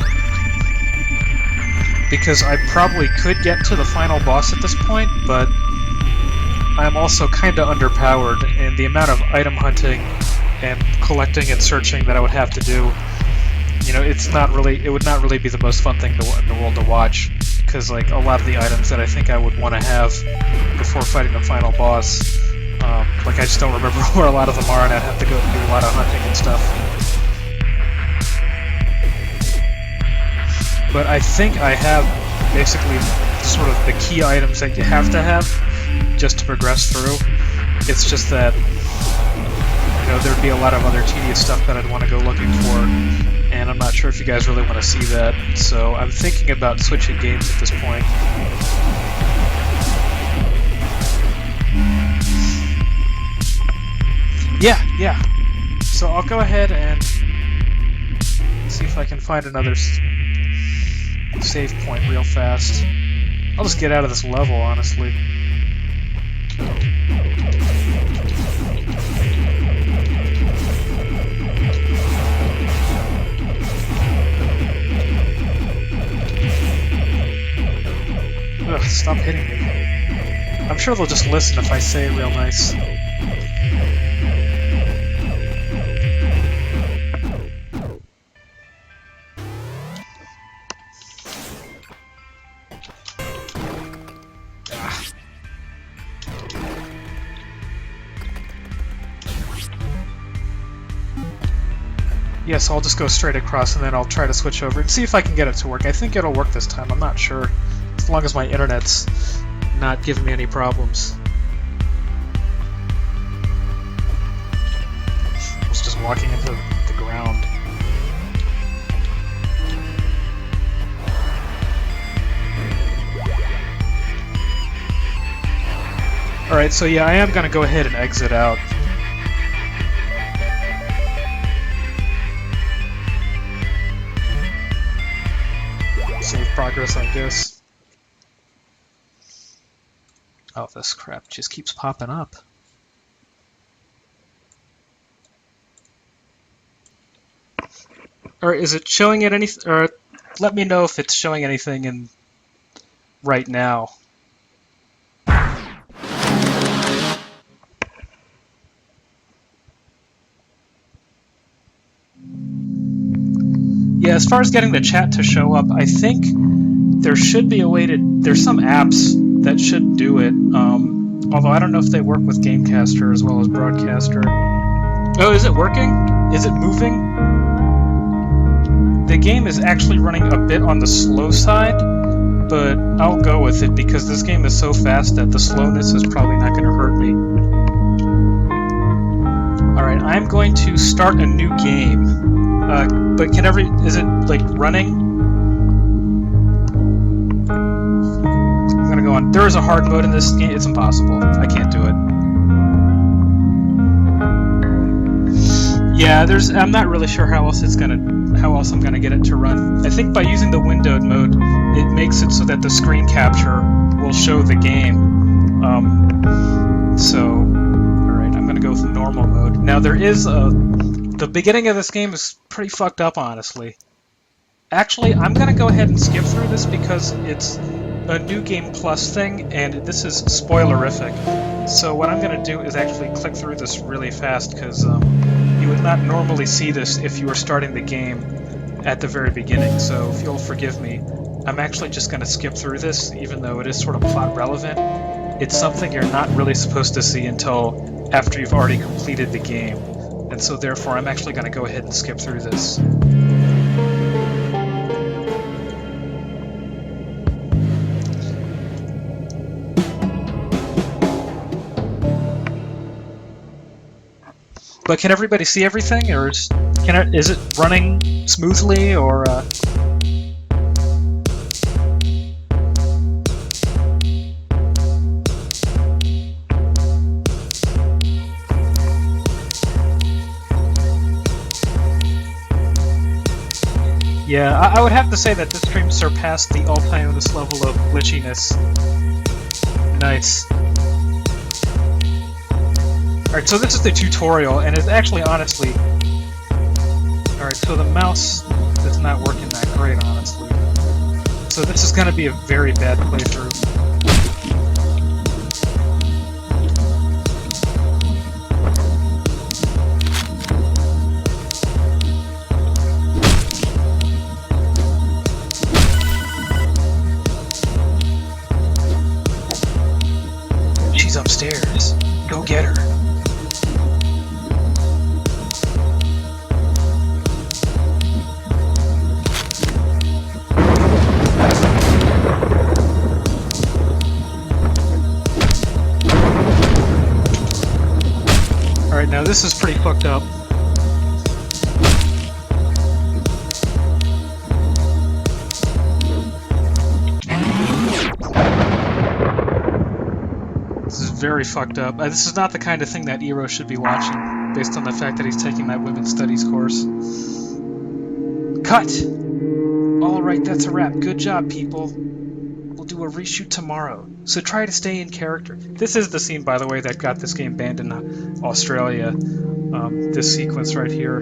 Because I probably could get to the final boss at this point, but I'm also kinda underpowered, and the amount of item hunting and collecting and searching that I would have to do, you know, it would not really be the most fun thing in the world to watch, because like a lot of the items that I think I would want to have before fighting the final boss, like I just don't remember where a lot of them are, and I'd have to go and do a lot of hunting and stuff. But I think I have basically sort of the key items that you have to have just to progress through. It's just that, you know, there'd be a lot of other tedious stuff that I'd want to go looking for, and I'm not sure if you guys really want to see that, so I'm thinking about switching games at this point. Yeah. So I'll go ahead and see if I can find another save point real fast. I'll just get out of this level, honestly. Ugh, stop hitting me. I'm sure they'll just listen if I say it real nice. Yes, I'll just go straight across and then I'll try to switch over and see if I can get it to work. I think it'll work this time, I'm not sure. As long as my internet's not giving me any problems. I was just walking into the ground. Alright, so yeah, I am gonna go ahead and exit out. Save progress, I guess. Oh, this crap just keeps popping up. Or is it showing it anything? Or let me know if it's showing anything in right now. Yeah, as far as getting the chat to show up, I think there should be a way to... There's some apps that should do it, although I don't know if they work with Gamecaster as well as Broadcaster. Oh, is it working? Is it moving? The game is actually running a bit on the slow side, but I'll go with it because this game is so fast that the slowness is probably not going to hurt me. Alright, I'm going to start a new game. But is it, like, running? I'm gonna go on. There is a hard mode in this game. It's impossible. I can't do it. Yeah, I'm not really sure how else I'm gonna get it to run. I think by using the windowed mode, it makes it so that the screen capture will show the game. Alright, I'm gonna go with normal mode. Now there is the beginning of this game is pretty fucked up, honestly. Actually, I'm gonna go ahead and skip through this because it's a New Game Plus thing, and this is spoilerific. So what I'm gonna do is actually click through this really fast, because you would not normally see this if you were starting the game at the very beginning. So if you'll forgive me, I'm actually just gonna skip through this, even though it is sort of plot relevant. It's something you're not really supposed to see until after you've already completed the game. And so therefore I'm actually going to go ahead and skip through this. But can everybody see everything, or is it running smoothly, or Yeah, I would have to say that this stream surpassed the all-time level of glitchiness. Nice. Alright, so this is the tutorial, and it's actually, honestly... Alright, so the mouse is not working that great, honestly. So this is gonna be a very bad playthrough. She's upstairs. Go get her. Alright, now this is pretty fucked up. This is very fucked up. This is not the kind of thing that Eero should be watching, based on the fact that he's taking that women's studies course. Cut! Alright, that's a wrap. Good job, people. We'll do a reshoot tomorrow, so try to stay in character. This is the scene, by the way, that got this game banned in Australia. This sequence right here.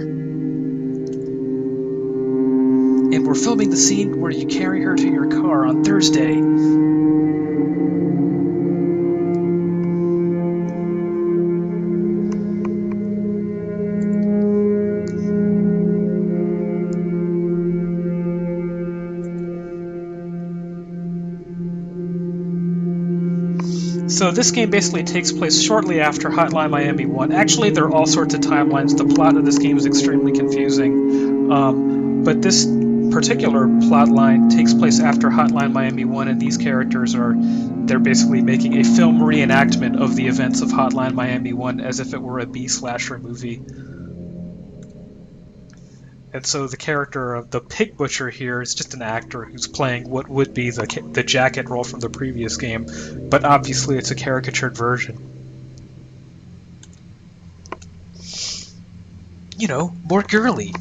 And we're filming the scene where you carry her to your car on Thursday. So this game basically takes place shortly after Hotline Miami 1. Actually, there are all sorts of timelines. The plot of this game is extremely confusing. But this particular plot line takes place after Hotline Miami 1, and these characters they're basically making a film reenactment of the events of Hotline Miami 1 as if it were a B-slasher movie. And so the character of the Pig Butcher here is just an actor who's playing what would be the jacket role from the previous game, but obviously it's a caricatured version. You know, more girly.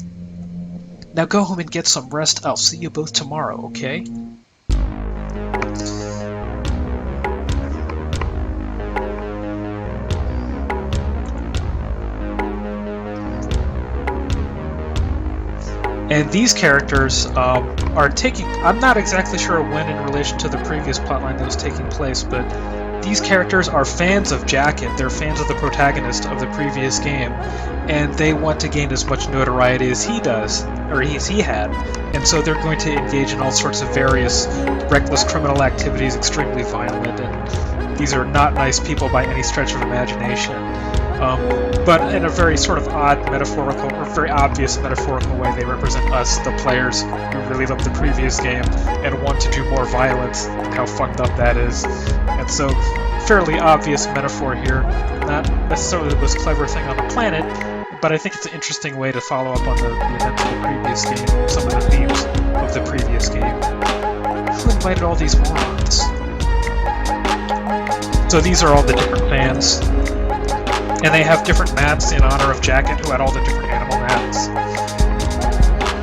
Now go home and get some rest. I'll see you both tomorrow, okay? And these characters are taking... I'm not exactly sure when in relation to the previous plotline that was taking place, but these characters are fans of Jacket. They're fans of the protagonist of the previous game, and they want to gain as much notoriety as he does, or as he had. And so they're going to engage in all sorts of various reckless criminal activities, extremely violent, and these are not nice people by any stretch of imagination. But in a very sort of odd metaphorical, or very obvious metaphorical way, they represent us, the players, who really love the previous game and want to do more violence, and how fucked up that is. And so, fairly obvious metaphor here, not necessarily the most clever thing on the planet, but I think it's an interesting way to follow up on the events of the previous game, some of the themes of the previous game. Who invited all these morons? So these are all the different fans. And they have different mats in honor of Jacket, who had all the different animal mats.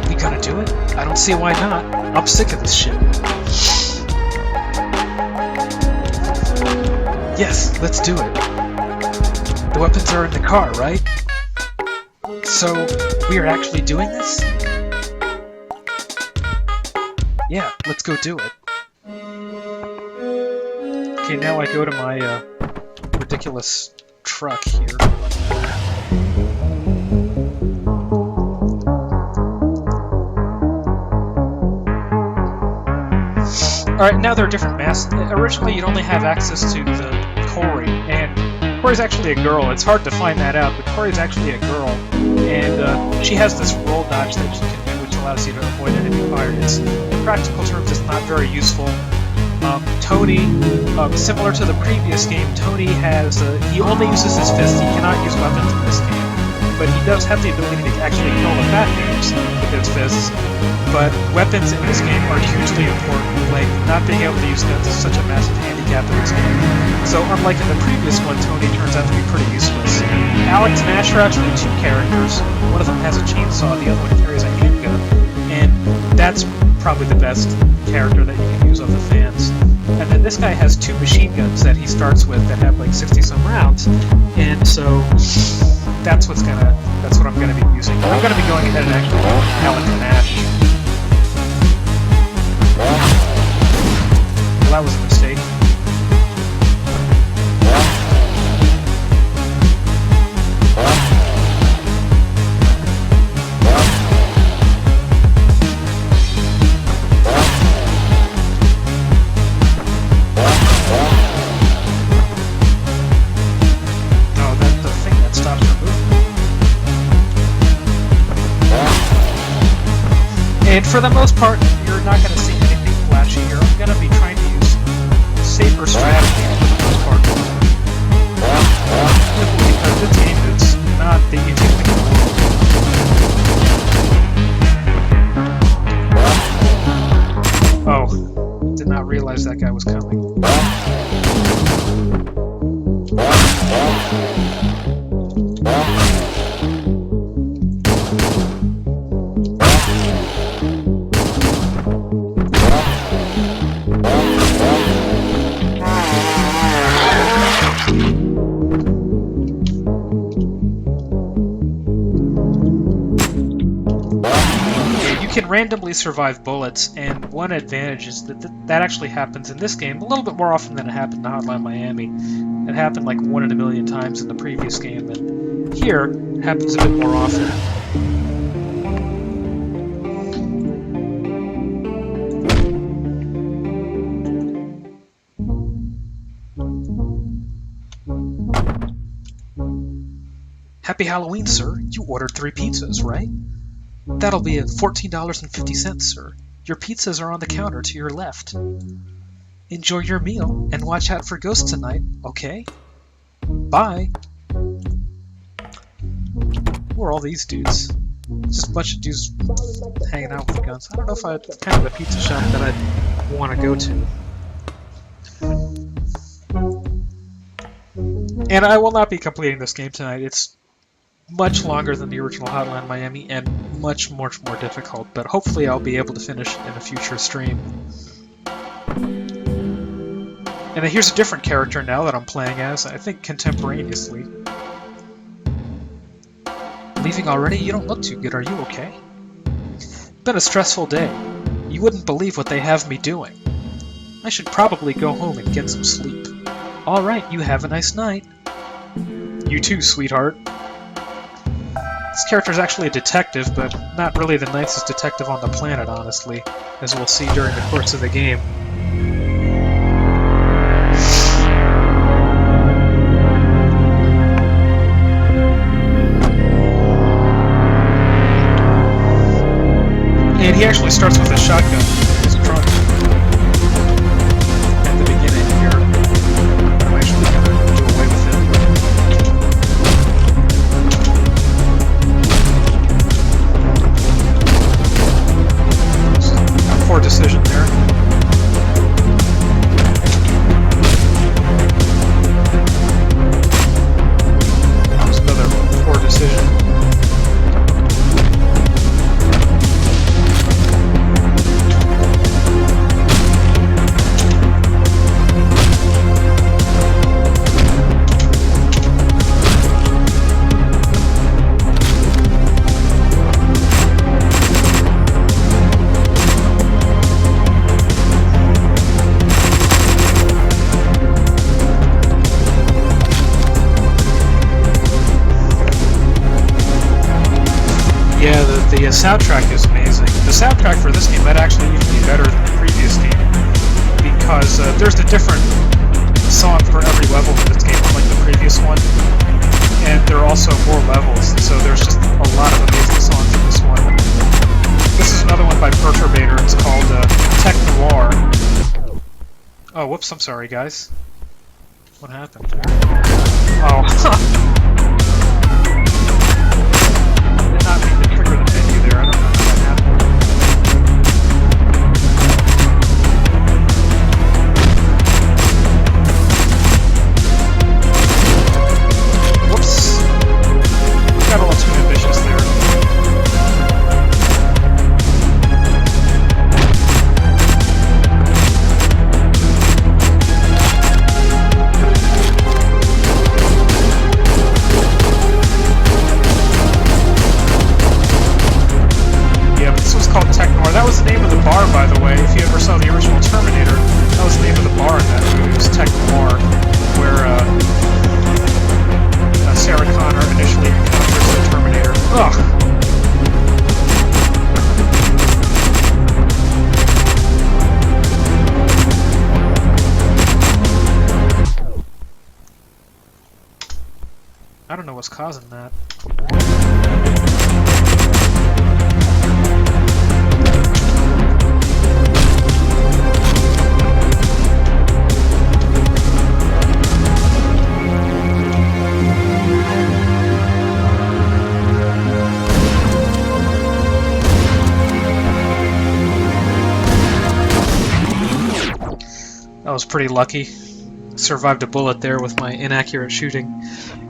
We gonna do it? I don't see why not. I'm sick of this shit. Yes, let's do it. The weapons are in the car, right? So, we are actually doing this? Yeah, let's go do it. Okay, now I go to my ridiculous truck here. Alright, now there are different masks. Originally, you'd only have access to the Corey, and Corey's actually a girl. It's hard to find that out, but Corey's actually a girl, and she has this roll dodge that she can do, which allows you to avoid enemy fire. It's, in practical terms, it's not very useful. Tony, similar to the previous game, Tony has, he only uses his fists. He cannot use weapons in this game, but he does have the ability to actually kill the fat names with his fists. But weapons in this game are hugely important. Like, not being able to use guns is such a massive handicap in this game. So unlike in the previous one, Tony turns out to be pretty useless. Alex and Ash are actually two characters. One of them has a chainsaw, the other one carries a handgun, and that's probably the best character that you can use of the fans. And then this guy has two machine guns that he starts with that have like 60-some rounds, and so that's what I'm gonna be using. I'm gonna be going ahead and actually going Alex and Ash. Well, that was a mistake. And for the most part, you're not going to see anything flashy here. I'm going to be trying to use safer strategies for the most part. Simply because this game is not the easiest thing in the world. Oh, did not realize that guy was coming. You can randomly survive bullets, and one advantage is that actually happens in this game a little bit more often than it happened in Hotline Miami. It happened like 1 in a million times in the previous game, and here it happens a bit more often. Happy Halloween, sir. You ordered 3 pizzas, right? That'll be at $14.50, sir. Your pizzas are on the counter to your left. Enjoy your meal and watch out for ghosts tonight, okay? Bye. Who are all these dudes? Just a bunch of dudes hanging out with guns. I don't know if it's kind of a pizza shop that I'd want to go to. And I will not be completing this game tonight. It's much longer than the original Hotline Miami and much more difficult, but hopefully I'll be able to finish in a future stream. And here's a different character now that I'm playing as, I think contemporaneously. Leaving already? You don't look too good, are you okay? Been a stressful day. You wouldn't believe what they have me doing. I should probably go home and get some sleep. Alright, you have a nice night. You too, sweetheart. This character's actually a detective, but not really the nicest detective on the planet, honestly, as we'll see during the course of the game. And he actually starts with a shotgun in his trunk at the beginning here. I'm actually going to do away with it. A poor decision there. That was another poor decision. Yeah, the soundtrack is amazing. The soundtrack for this game might actually even be better than the previous game, because there's a different song for every level in this game, unlike the previous one, and there are also more levels, so there's just a lot of amazing songs in this one. This is another one by Perturbator. It's called Tech Noir. Oh, whoops, I'm sorry, guys. What happened there? Oh, not mean to trigger the menu there. I don't know how that happened. Whoops. Got a little too ambitious there. That was the name of the bar, by the way. If you ever saw the original Terminator, that was the name of the bar in that movie. It was Tech Noir, where Sarah Connor initially encounters the Terminator. Ugh! I don't know what's causing that. I was pretty lucky. Survived a bullet there with my inaccurate shooting.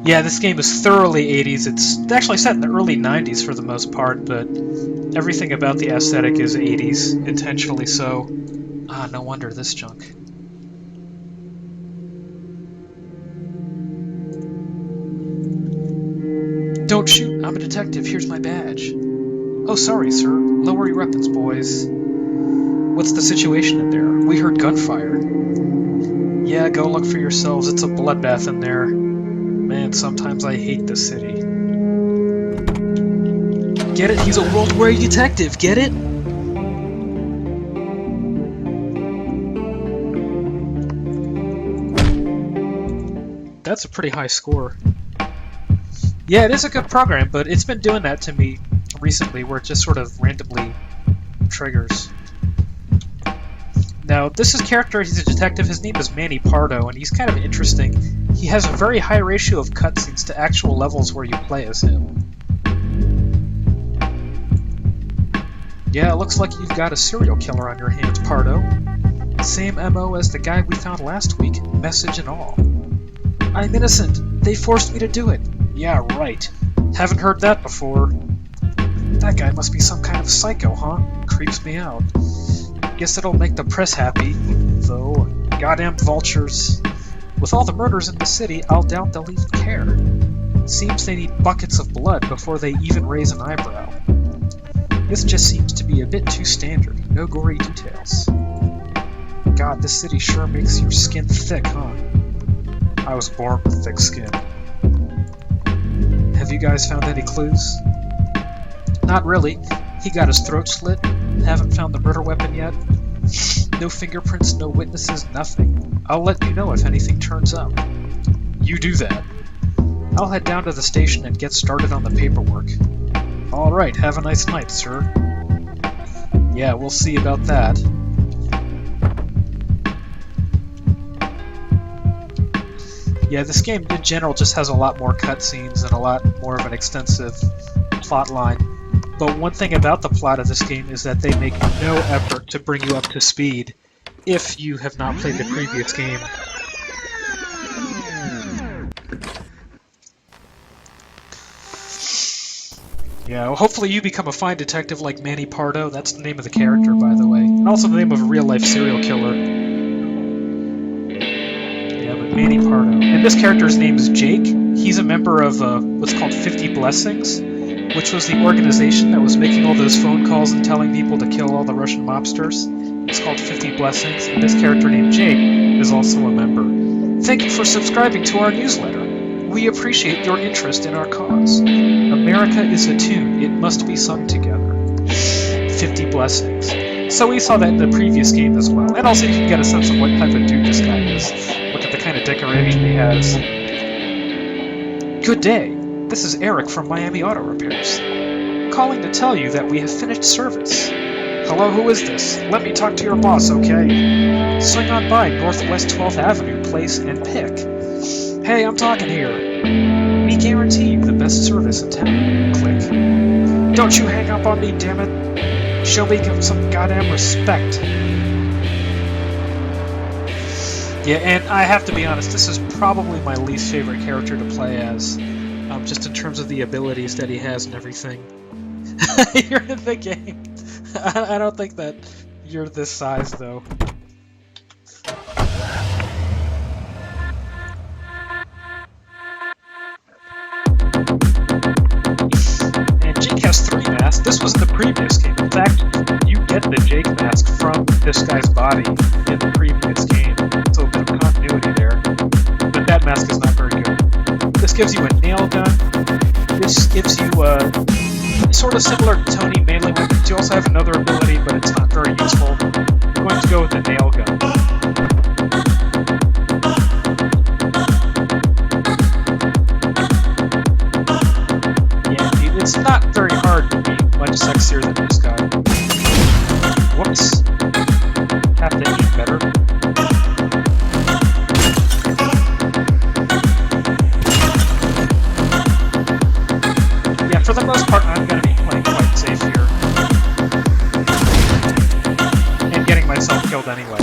Yeah, this game is thoroughly 80s. It's actually set in the early 90s for the most part, but everything about the aesthetic is 80s, intentionally so. Ah, no wonder this junk. Don't shoot, I'm a detective, here's my badge. Oh, sorry, sir. Lower your weapons, boys. What's the situation in there? We heard gunfire. Yeah, go look for yourselves. It's a bloodbath in there. Man, sometimes I hate the city. Get it? He's a world-weary detective. Get it? That's a pretty high score. Yeah, it is a good program, but it's been doing that to me recently, where it just sort of randomly triggers. Now, this is character, he's a detective, his name is Manny Pardo, and he's kind of interesting. He has a very high ratio of cutscenes to actual levels where you play as him. Yeah, it looks like you've got a serial killer on your hands, Pardo. Same MO as the guy we found last week, message and all. I'm innocent. They forced me to do it. Yeah, right. Haven't heard that before. That guy must be some kind of psycho, huh? Creeps me out. Guess it'll make the press happy, though. Goddamn vultures. With all the murders in the city, I'll doubt they'll even care. Seems they need buckets of blood before they even raise an eyebrow. This just seems to be a bit too standard. No gory details. God, this city sure makes your skin thick, huh? I was born with thick skin. Have you guys found any clues? Not really. He got his throat slit. Haven't found the murder weapon yet. No fingerprints, no witnesses, nothing. I'll let you know if anything turns up. You do that. I'll head down to the station and get started on the paperwork. Alright, have a nice night, sir. Yeah, we'll see about that. Yeah, this game in general just has a lot more cutscenes and a lot more of an extensive plot line. But one thing about the plot of this game is that they make no effort to bring you up to speed if you have not played the previous game. Yeah, well, hopefully you become a fine detective like Manny Pardo. That's the name of the character, by the way. And also the name of a real-life serial killer. Yeah, but Manny Pardo. And this character's name is Jake. He's a member of what's called 50 Blessings, which was the organization that was making all those phone calls and telling people to kill all the Russian mobsters. It's called 50 Blessings, and this character named Jake is also a member. Thank you for subscribing to our newsletter. We appreciate your interest in our cause. America is a tune, it must be sung together. 50 Blessings. So we saw that in the previous game as well, and also you can get a sense of what type of dude this guy is. Look at the kind of decoration he has. Good day. This is Eric from Miami Auto Repairs. Calling to tell you that we have finished service. Hello, who is this? Let me talk to your boss, okay? Swing on by Northwest 12th Avenue Place and pick. Hey, I'm talking here. We guarantee you the best service in town. Click. Don't you hang up on me, damn it. Show me some goddamn respect. Yeah, and I have to be honest, this is probably my least favorite character to play as. Just in terms of the abilities that he has and everything. You're in the game. I don't think that you're this size, though. And Jake has 3 masks. This was in the previous game. In fact, you get the Jake mask from this guy's body in the previous game. So a bit of continuity there. But that mask is not very good. This gives you a nail gun. This gives you a sort of similar to Tony melee weapons. You also have another ability, but it's not very useful. I'm going to go with the nail gun. Yeah, dude, it's not very hard to be much sexier than this guy. Whoops. Have to eat better. For the most part, I'm going to be playing quite safe here. And getting myself killed anyway.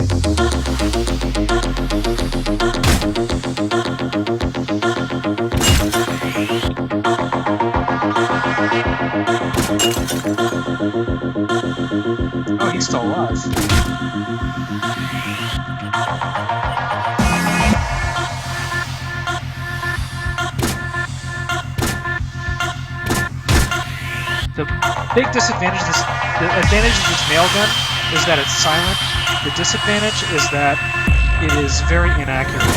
Oh, he's still alive. The big disadvantage of the advantage of this nail gun is that it's silent. The disadvantage is that it is very inaccurate.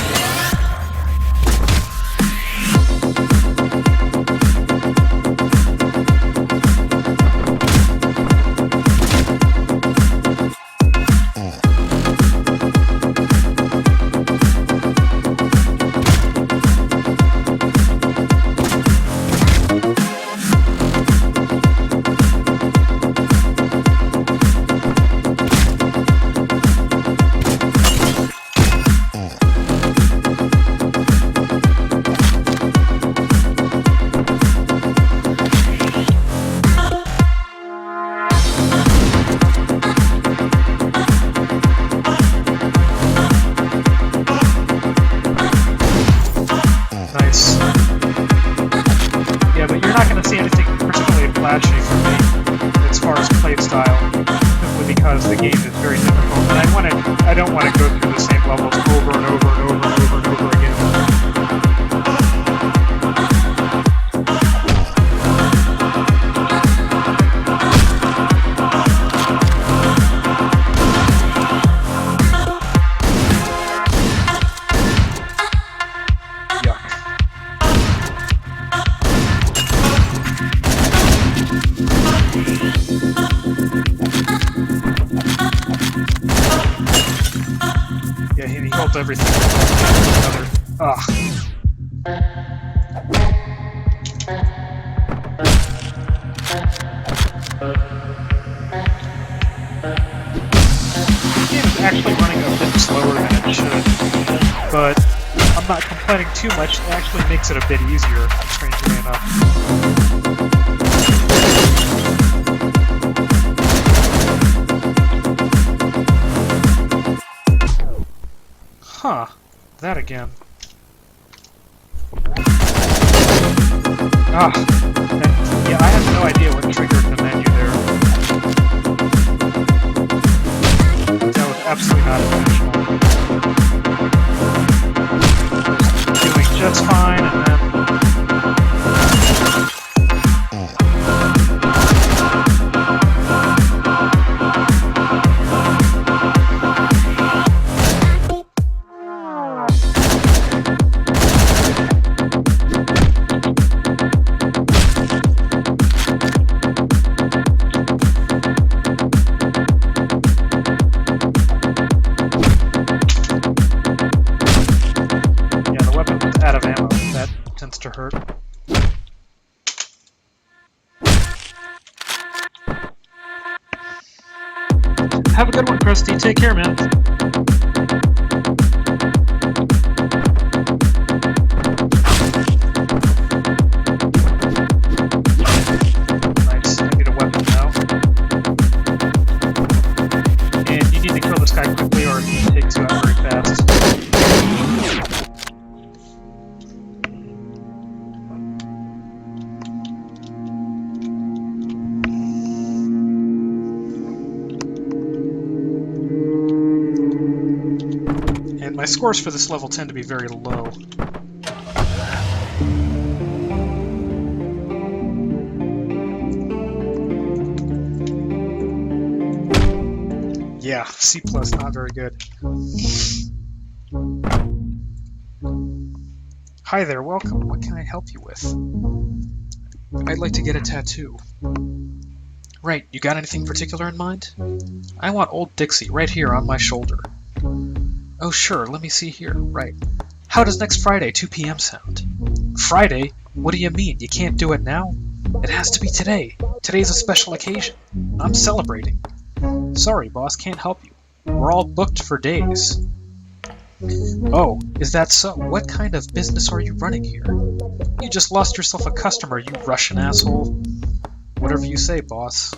especially flashy for me as far as playstyle, simply because the game is very difficult, and I don't want to go through the same levels over and over and over and over and over again. Yeah, he built everything. Ugh. The game is actually running a bit slower than it should, but I'm not complaining too much. It actually makes it a bit easier, strangely enough. Huh. That again. Ah. Yeah, I have no idea what triggered the menu there. That was absolutely not intentional. Doing just fine, and then... to hurt. Have a good one, Krusty. Take care, man. Nice. I need a weapon now. And you need to kill this guy quickly or he takes you out very fast. My scores for this level tend to be very low. Yeah, C+, not very good. Hi there, welcome. What can I help you with? I'd like to get a tattoo. Right, you got anything particular in mind? I want Old Dixie right here on my shoulder. Oh sure, let me see here. Right. How does next Friday, 2 p.m. sound? Friday? What do you mean? You can't do it now? It has to be today. Today's a special occasion. I'm celebrating. Sorry, boss, can't help you. We're all booked for days. Oh, is that so? What kind of business are you running here? You just lost yourself a customer, you Russian asshole. Whatever you say, boss.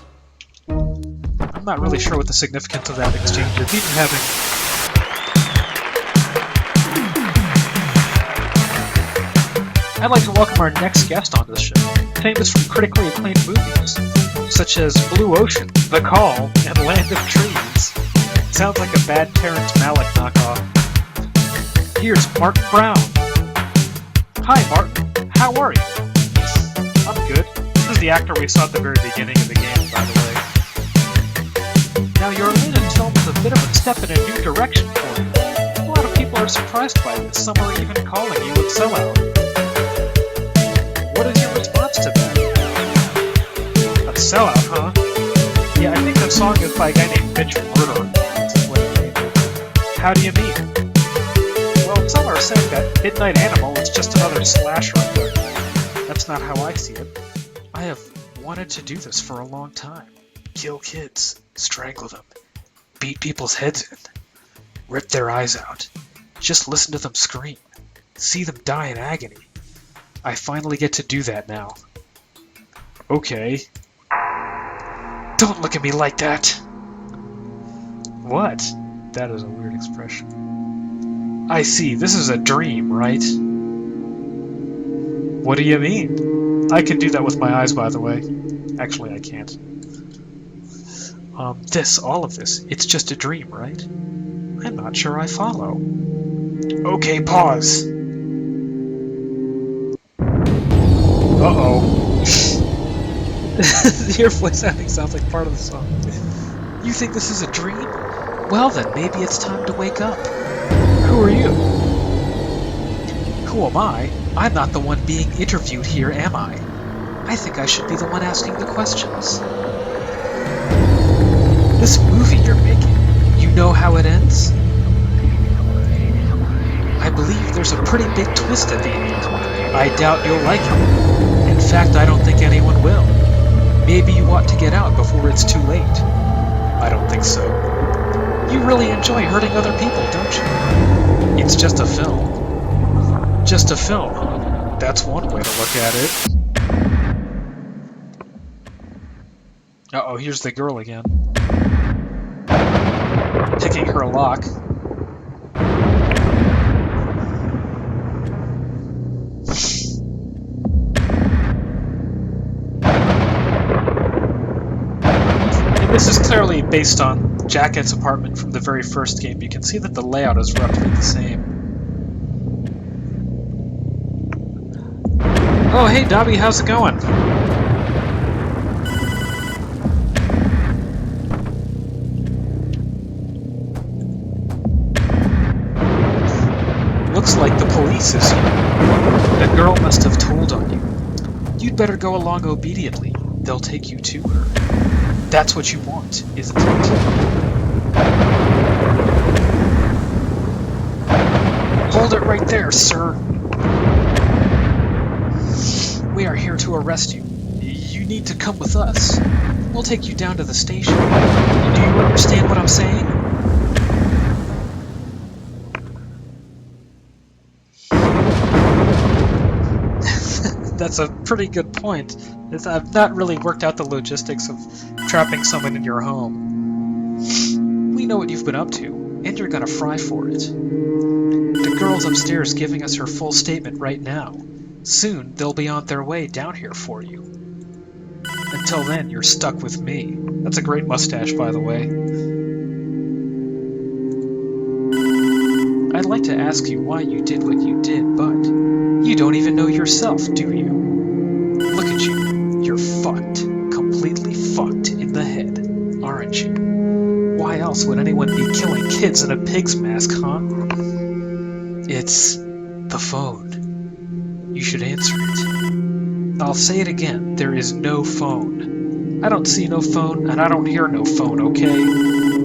I'm not really sure what the significance of that exchange is, even having... I'd like to welcome our next guest onto the show, famous for critically acclaimed movies, such as Blue Ocean, The Call, and Land of Trees. Sounds like a bad Terrence Malick knockoff. Here's Martin Brown. Hi, Martin. How are you? I'm good. This is the actor we saw at the very beginning of the game, by the way. Now, your latest film is a bit of a step in a new direction for you. A lot of people are surprised by this. Some are even calling you a sellout. What is your response to that? A sellout, huh? Yeah, I think the song is by a guy named Mitch Murder. How do you mean? Well, some are saying that Midnight Animal is just another slasher. That's not how I see it. I have wanted to do this for a long time. Kill kids, strangle them, beat people's heads in, rip their eyes out. Just listen to them scream, see them die in agony. I finally get to do that now. Okay. Don't look at me like that! What? That is a weird expression. I see, this is a dream, right? What do you mean? I can do that with my eyes, by the way. Actually, I can't. All of this, it's just a dream, right? I'm not sure I follow. Okay, pause. Uh-oh. Your voice acting sounds like part of the song. You think this is a dream? Well then, maybe it's time to wake up. Who are you? Who am I? I'm not the one being interviewed here, am I? I think I should be the one asking the questions. This movie you're making, you know how it ends? I believe there's a pretty big twist at the end. I doubt you'll like it. In fact, I don't think anyone will. Maybe you ought to get out before it's too late. I don't think so. You really enjoy hurting other people, don't you? It's just a film. Just a film, huh? That's one way to look at it. Uh-oh, here's the girl again. Picking her lock. And this is clearly based on Jacket's apartment from the very first game. You can see that the layout is roughly the same. Oh, hey, Dobby, how's it going? Looks like the police is here. The girl must have told on you. You'd better go along obediently. They'll take you to her. That's what you want, isn't it? Hold it right there, sir. We are here to arrest you. You need to come with us. We'll take you down to the station. Do you understand what I'm saying? That's a pretty good point. I've not really worked out the logistics of trapping someone in your home. We know what you've been up to, and you're gonna fry for it. The girl's upstairs giving us her full statement right now. Soon, they'll be on their way down here for you. Until then, you're stuck with me. That's a great mustache, by the way. I'd like to ask you why you did what you did, but you don't even know yourself, do you? Look at you. You're fucked. Completely fucked in the head, aren't you? Why else would anyone be killing kids in a pig's mask, huh? It's the phone. You should answer it. I'll say it again. There is no phone. I don't see no phone, and I don't hear no phone, okay?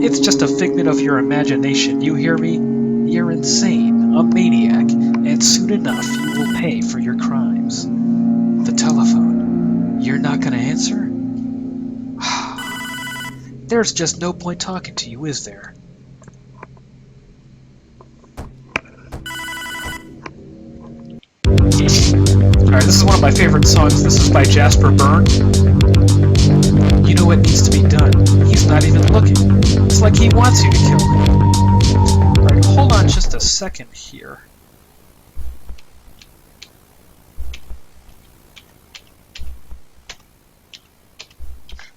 It's just a figment of your imagination, you hear me? You're insane, a maniac, and soon enough you will pay for your crimes. The telephone. You're not gonna answer? There's just no point talking to you, is there? Alright, this is one of my favorite songs. This is by Jasper Byrne. You know what needs to be done. He's not even looking. It's like he wants you to kill him. Alright, hold on just a second here.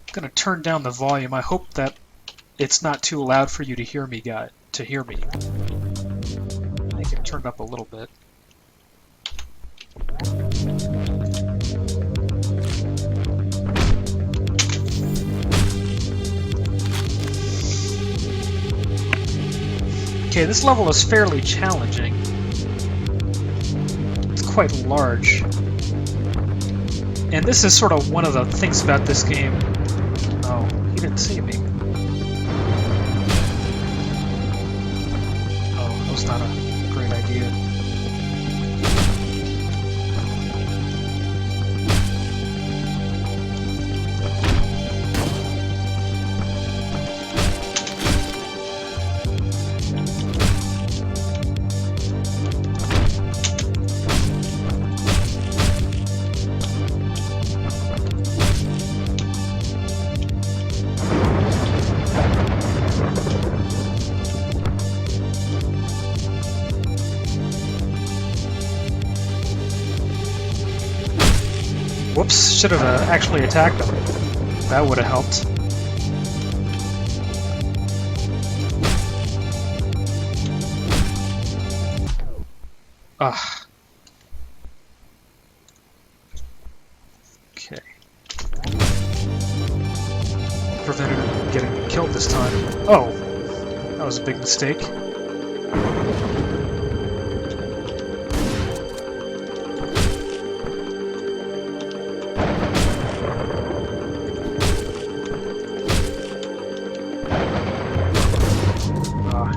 I'm gonna turn down the volume. I hope that it's not too loud for you to hear me, I can turn it up a little bit. Okay, this level is fairly challenging. It's quite large. And this is sort of one of the things about this game. Oh, he didn't see me. Oh, that was not a great idea. should have actually attacked them. That would have helped. Ugh. Okay. Prevented him from getting killed this time. Oh! That was a big mistake.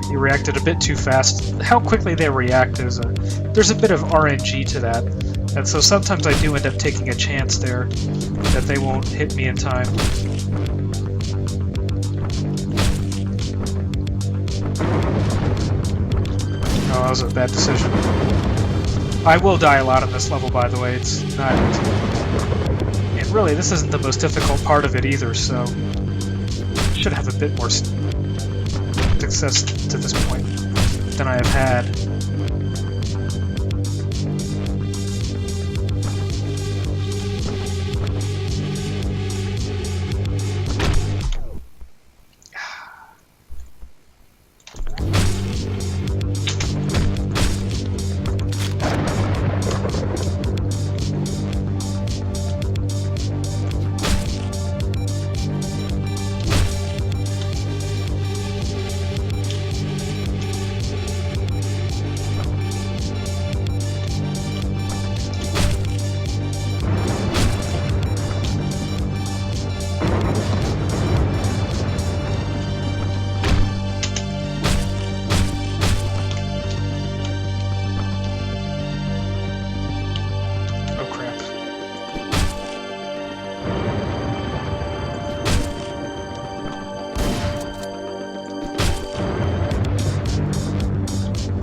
He reacted a bit too fast. How quickly they react is there's a bit of RNG to that, and so sometimes I do end up taking a chance there that they won't hit me in time. Oh, that was a bad decision. I will die a lot on this level, by the way. It's not... And really, this isn't the most difficult part of it either, so... should have a bit more success to this point than I have had.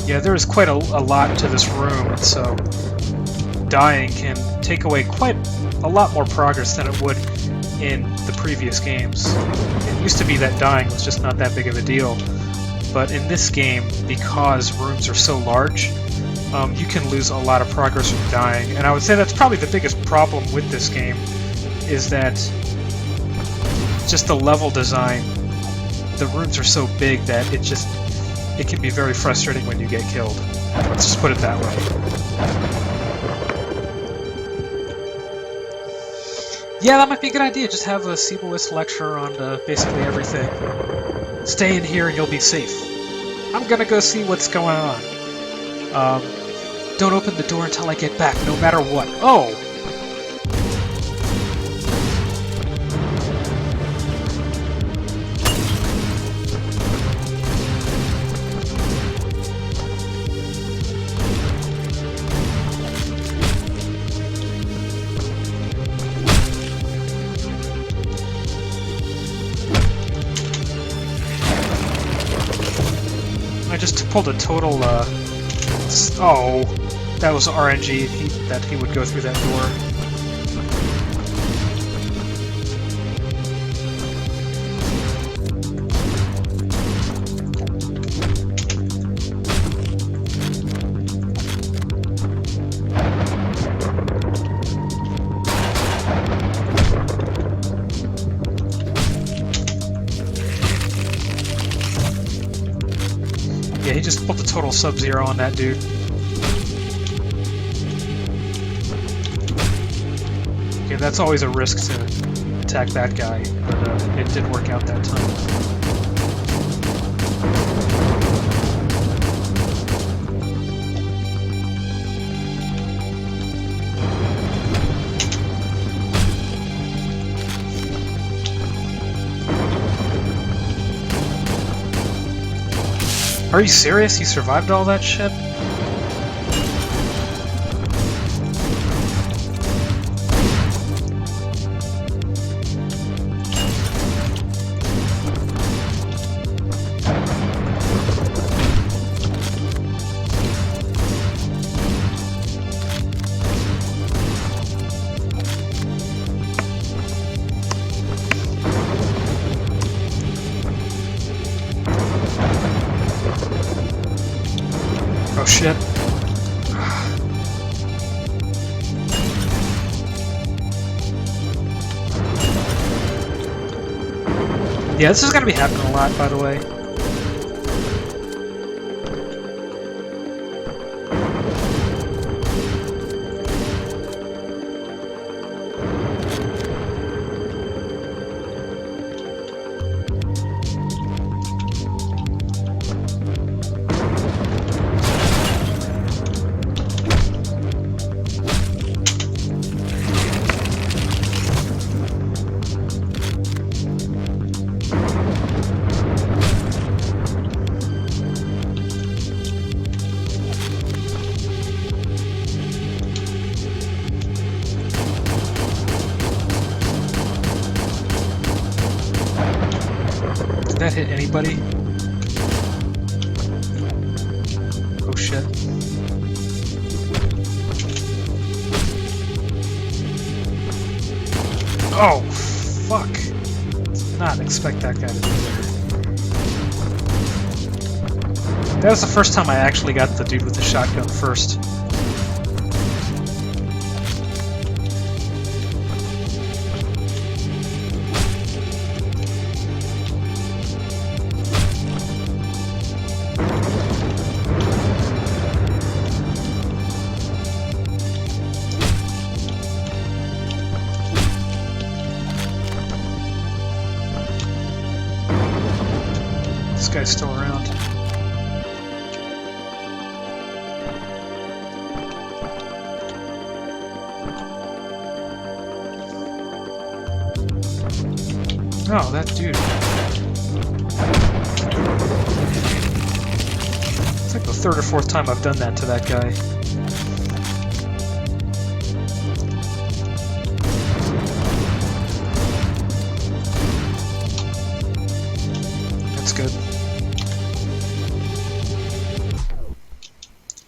Yeah, there is quite a lot to this room, so dying can take away quite a lot more progress than it would in the previous games. It used to be that dying was just not that big of a deal, but in this game, because rooms are so large, you can lose a lot of progress from dying, and I would say that's probably the biggest problem with this game, is that just the level design, the rooms are so big that it can be very frustrating when you get killed. Let's just put it that way. Yeah, that might be a good idea. Just have a Seabowist lecture on basically everything. Stay in here and you'll be safe. I'm gonna go see what's going on. Don't open the door until I get back, no matter what. Oh! I just pulled a total, oh, that was RNG that he would go through that door. Yeah, he just pulled the total Sub-Zero on that dude. Okay, that's always a risk to attack that guy, but it did work out that time. Are you serious? He survived all that shit? Yeah, this is gonna be happening a lot, by the way. Did that hit anybody? Oh shit. Oh, fuck. Did not expect that guy to be there. That was the first time I actually got the dude with the shotgun first. This guy's still around. Oh, that dude. It's like the third or fourth time I've done that to that guy. That's good.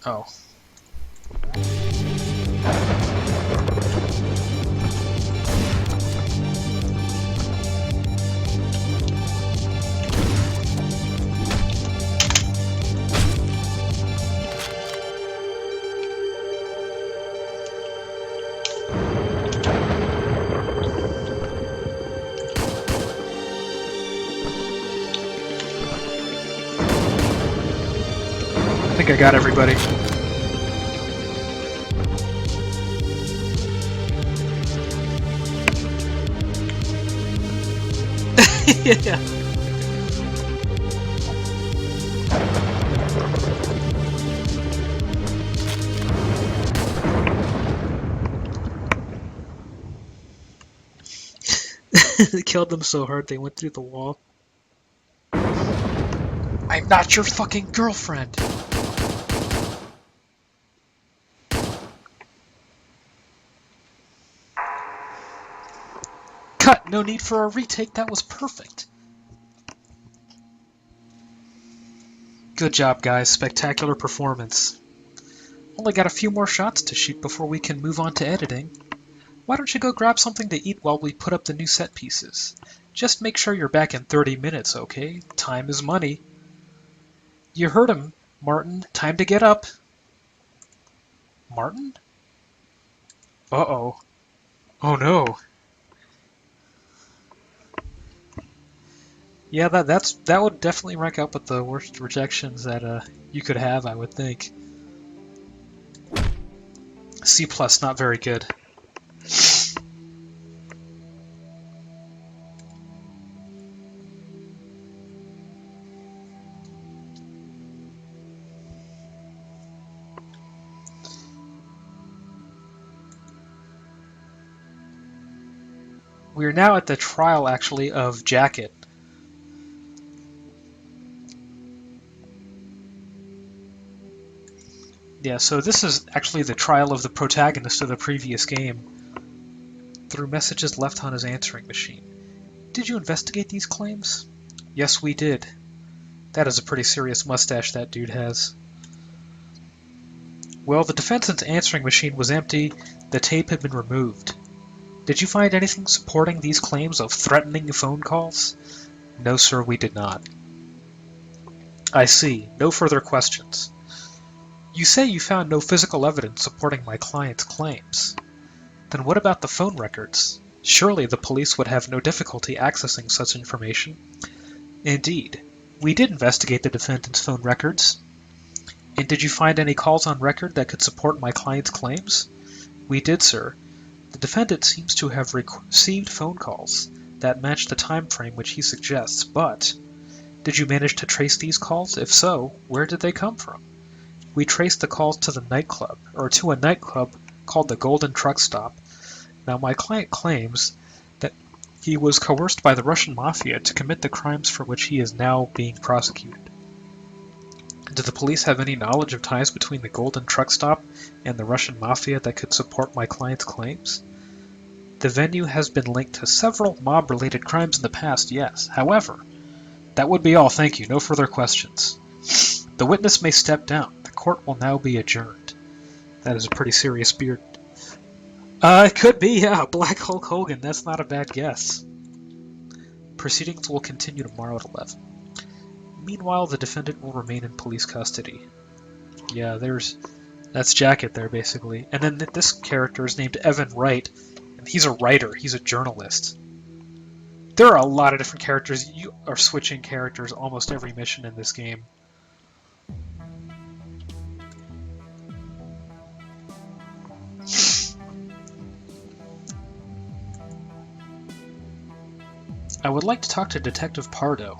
Oh. I think I got everybody. Yeah. It killed them so hard they went through the wall. I'm not your fucking girlfriend! Cut! No need for a retake, that was perfect. Good job, guys. Spectacular performance. Only got a few more shots to shoot before we can move on to editing. Why don't you go grab something to eat while we put up the new set pieces? Just make sure you're back in 30 minutes, okay? Time is money. You heard him, Martin. Time to get up. Martin? Uh-oh. Oh no. Yeah, that would definitely rank up with the worst rejections that you could have, I would think. C+, not very good. We are now at the trial, actually, of Jacket. Yeah, so this is actually the trial of the protagonist of the previous game, through messages left on his answering machine. Did you investigate these claims? Yes, we did. That is a pretty serious mustache that dude has. Well, the defense's answering machine was empty, the tape had been removed. Did you find anything supporting these claims of threatening phone calls? No, sir, we did not. I see. No further questions. You say you found no physical evidence supporting my client's claims. Then what about the phone records? Surely the police would have no difficulty accessing such information. Indeed. We did investigate the defendant's phone records. And did you find any calls on record that could support my client's claims? We did, sir. The defendant seems to have received phone calls that match the time frame which he suggests, but did you manage to trace these calls? If so, where did they come from? We traced the calls to a nightclub called the Golden Truck Stop. Now, my client claims that he was coerced by the Russian mafia to commit the crimes for which he is now being prosecuted. Do the police have any knowledge of ties between the Golden Truck Stop and the Russian mafia that could support my client's claims? The venue has been linked to several mob-related crimes in the past, yes. However, that would be all, thank you. No further questions. The witness may step down. The court will now be adjourned. That is a pretty serious beard. It could be, yeah, Black Hulk Hogan. That's not a bad guess. Proceedings will continue tomorrow at 11. Meanwhile, the defendant will remain in police custody. Yeah, that's Jacket there, basically. And then this character is named Evan Wright, and he's a writer. He's a journalist. There are a lot of different characters. You are switching characters almost every mission in this game. I would like to talk to Detective Pardo.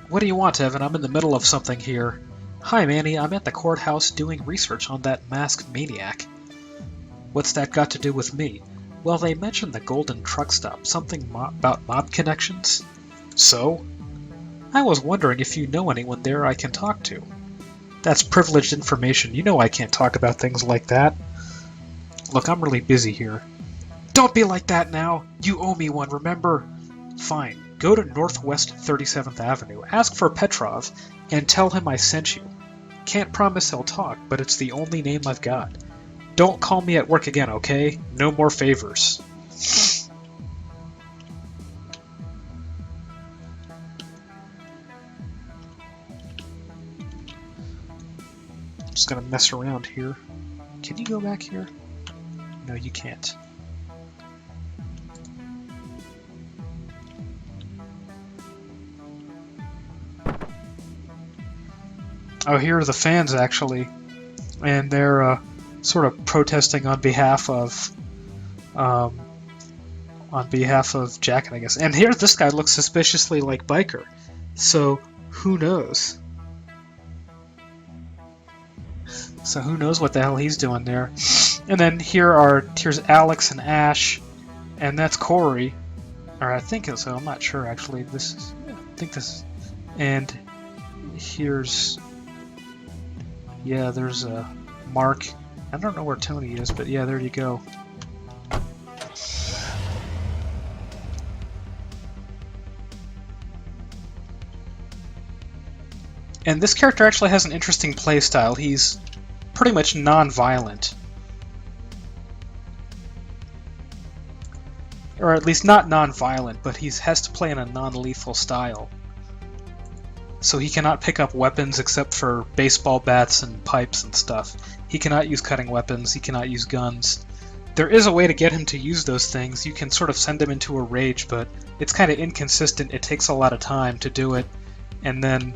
What do you want, Evan? I'm in the middle of something here. Hi, Manny. I'm at the courthouse doing research on that masked maniac. What's that got to do with me? Well, they mentioned the Golden Truck Stop. Something about mob connections? So? I was wondering if you know anyone there I can talk to. That's privileged information. You know I can't talk about things like that. Look, I'm really busy here. Don't be like that now! You owe me one, remember? Fine. Go to Northwest 37th Avenue, ask for Petrov, and tell him I sent you. Can't promise he'll talk, but it's the only name I've got. Don't call me at work again, okay? No more favors. Just gonna mess around here. Can you go back here? No, you can't. Oh, here are the fans, actually. And they're sort of protesting on behalf of Jacket, I guess. And here, this guy looks suspiciously like Biker. So, who knows? So who knows what the hell he's doing there. And then here's Alex and Ash, and that's Corey. Or I think so, I'm not sure actually. And here's... Yeah, there's Mark. I don't know where Tony is, but yeah, there you go. And this character actually has an interesting playstyle. He's pretty much non-violent. Or at least not non-violent, but he has to play in a non-lethal style. So he cannot pick up weapons except for baseball bats and pipes and stuff. He cannot use cutting weapons, he cannot use guns. There is a way to get him to use those things. You can sort of send him into a rage, but it's kind of inconsistent. It takes a lot of time to do it. And then...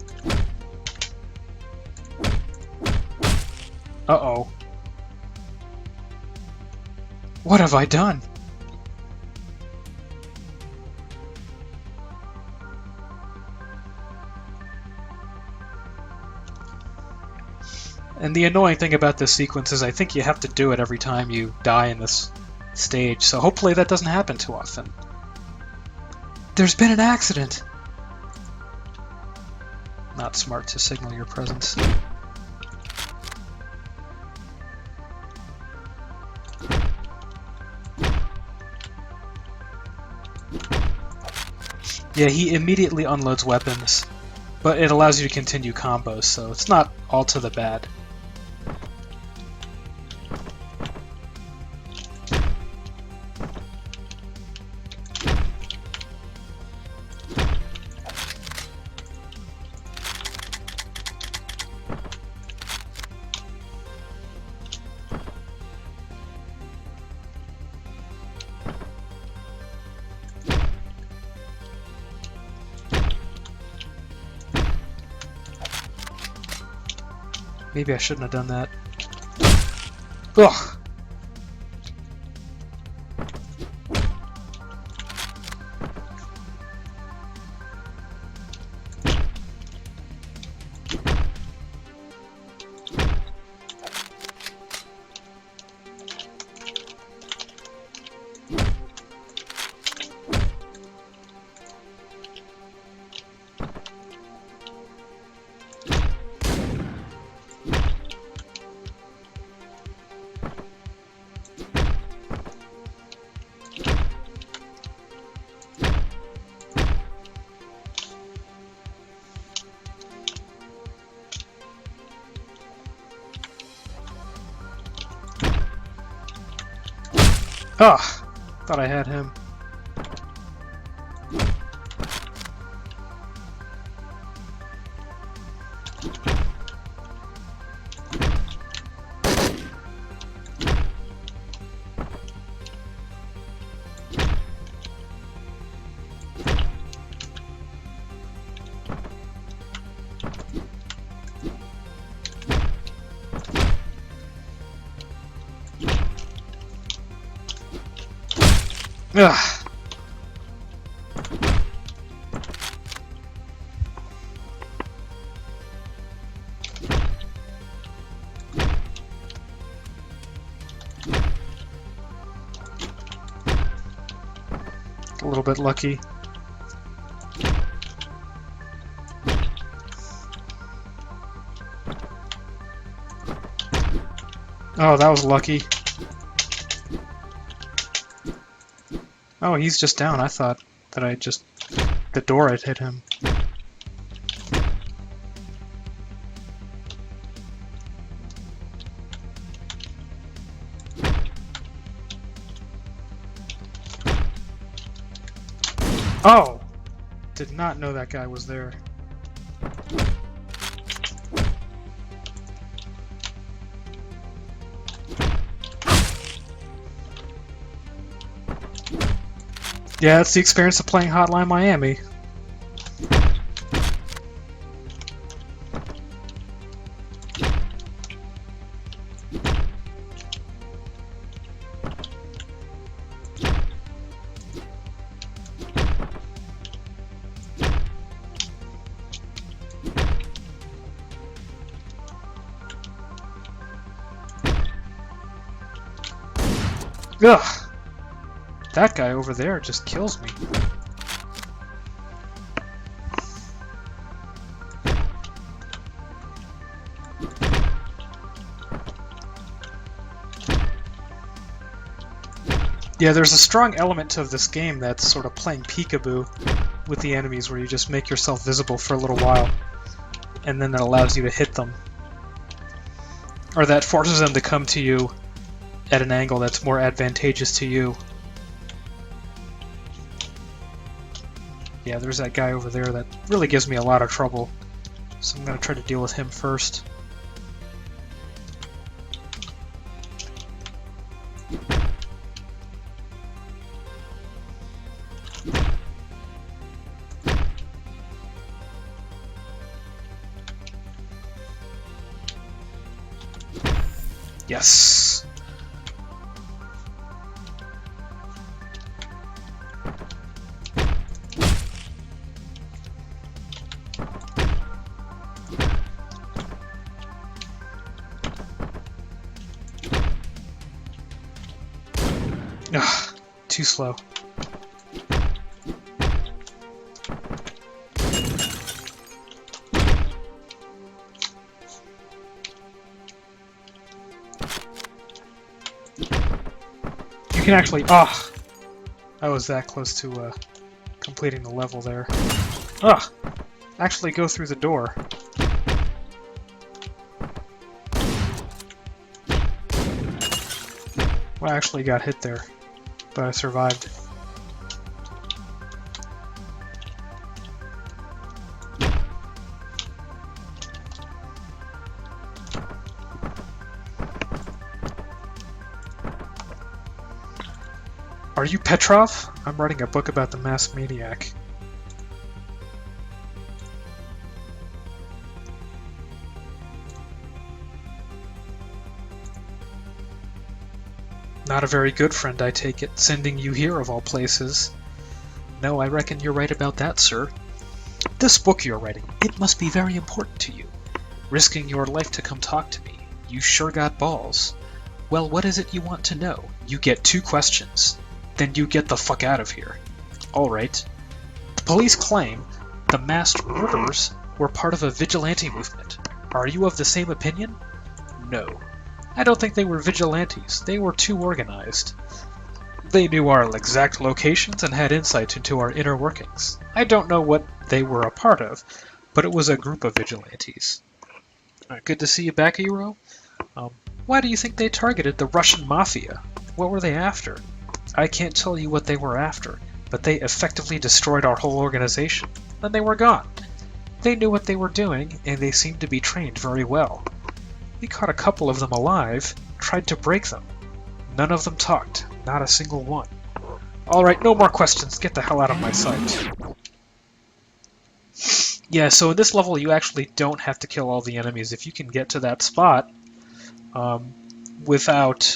Uh-oh. What have I done? And the annoying thing about this sequence is I think you have to do it every time you die in this stage, so hopefully that doesn't happen too often. There's been an accident! Not smart to signal your presence. Yeah, he immediately unloads weapons, but it allows you to continue combos, so it's not all to the bad. Maybe I shouldn't have done that. Ugh! Ah! Thought I had him. Ugh. A little bit lucky. Oh, that was lucky. Oh, he's just down. I thought that the door had hit him. Oh! Did not know that guy was there. Yeah, it's the experience of playing Hotline Miami. Ugh! That guy over there just kills me. Yeah, there's a strong element to this game that's sort of playing peekaboo with the enemies, where you just make yourself visible for a little while, and then that allows you to hit them. Or that forces them to come to you at an angle that's more advantageous to you. Yeah, there's that guy over there that really gives me a lot of trouble, so I'm going to try to deal with him first. Yes! Ugh, too slow. You can actually... Ah! I was that close to completing the level there. Ugh! Actually go through the door. Well, I actually got hit there, but I survived. Are you Petrov? I'm writing a book about the masked maniac. Not a very good friend, I take it, sending you here of all places. No, I reckon you're right about that, sir. This book you're writing, it must be very important to you. Risking your life to come talk to me. You sure got balls. Well, what is it you want to know? You get 2 questions. Then you get the fuck out of here. Alright. The police claim the masked murderers were part of a vigilante movement. Are you of the same opinion? No. I don't think they were vigilantes. They were too organized. They knew our exact locations and had insight into our inner workings. I don't know what they were a part of, but it was a group of vigilantes. Good to see you back, Hero. Why do you think they targeted the Russian mafia? What were they after? I can't tell you what they were after, but they effectively destroyed our whole organization. Then they were gone. They knew what they were doing, and they seemed to be trained very well. We caught a couple of them alive, tried to break them. None of them talked, not a single one. Alright, no more questions, get the hell out of my sight. Yeah, so in this level you actually don't have to kill all the enemies. If you can get to that spot without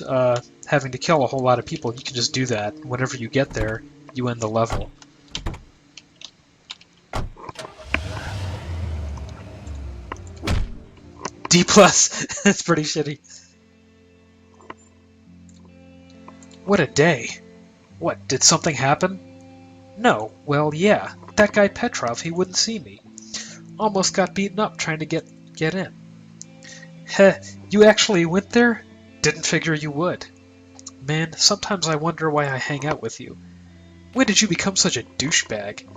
having to kill a whole lot of people, you can just do that. Whenever you get there, you end the level. D+, that's pretty shitty. What a day. What, did something happen? No, well, yeah. That guy Petrov, he wouldn't see me. Almost got beaten up trying to get in. Heh, you actually went there? Didn't figure you would. Man, sometimes I wonder why I hang out with you. When did you become such a douchebag?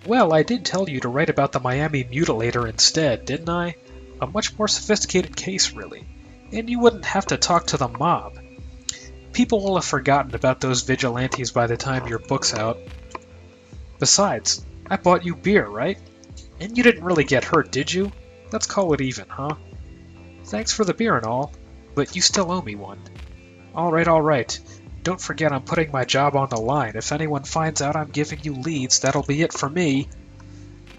Well, I did tell you to write about the Miami Mutilator instead, didn't I? A much more sophisticated case, really. And you wouldn't have to talk to the mob. People will have forgotten about those vigilantes by the time your book's out. Besides, I bought you beer, right? And you didn't really get hurt, did you? Let's call it even, huh? Thanks for the beer and all, but you still owe me one. Alright. Don't forget I'm putting my job on the line. If anyone finds out I'm giving you leads, that'll be it for me.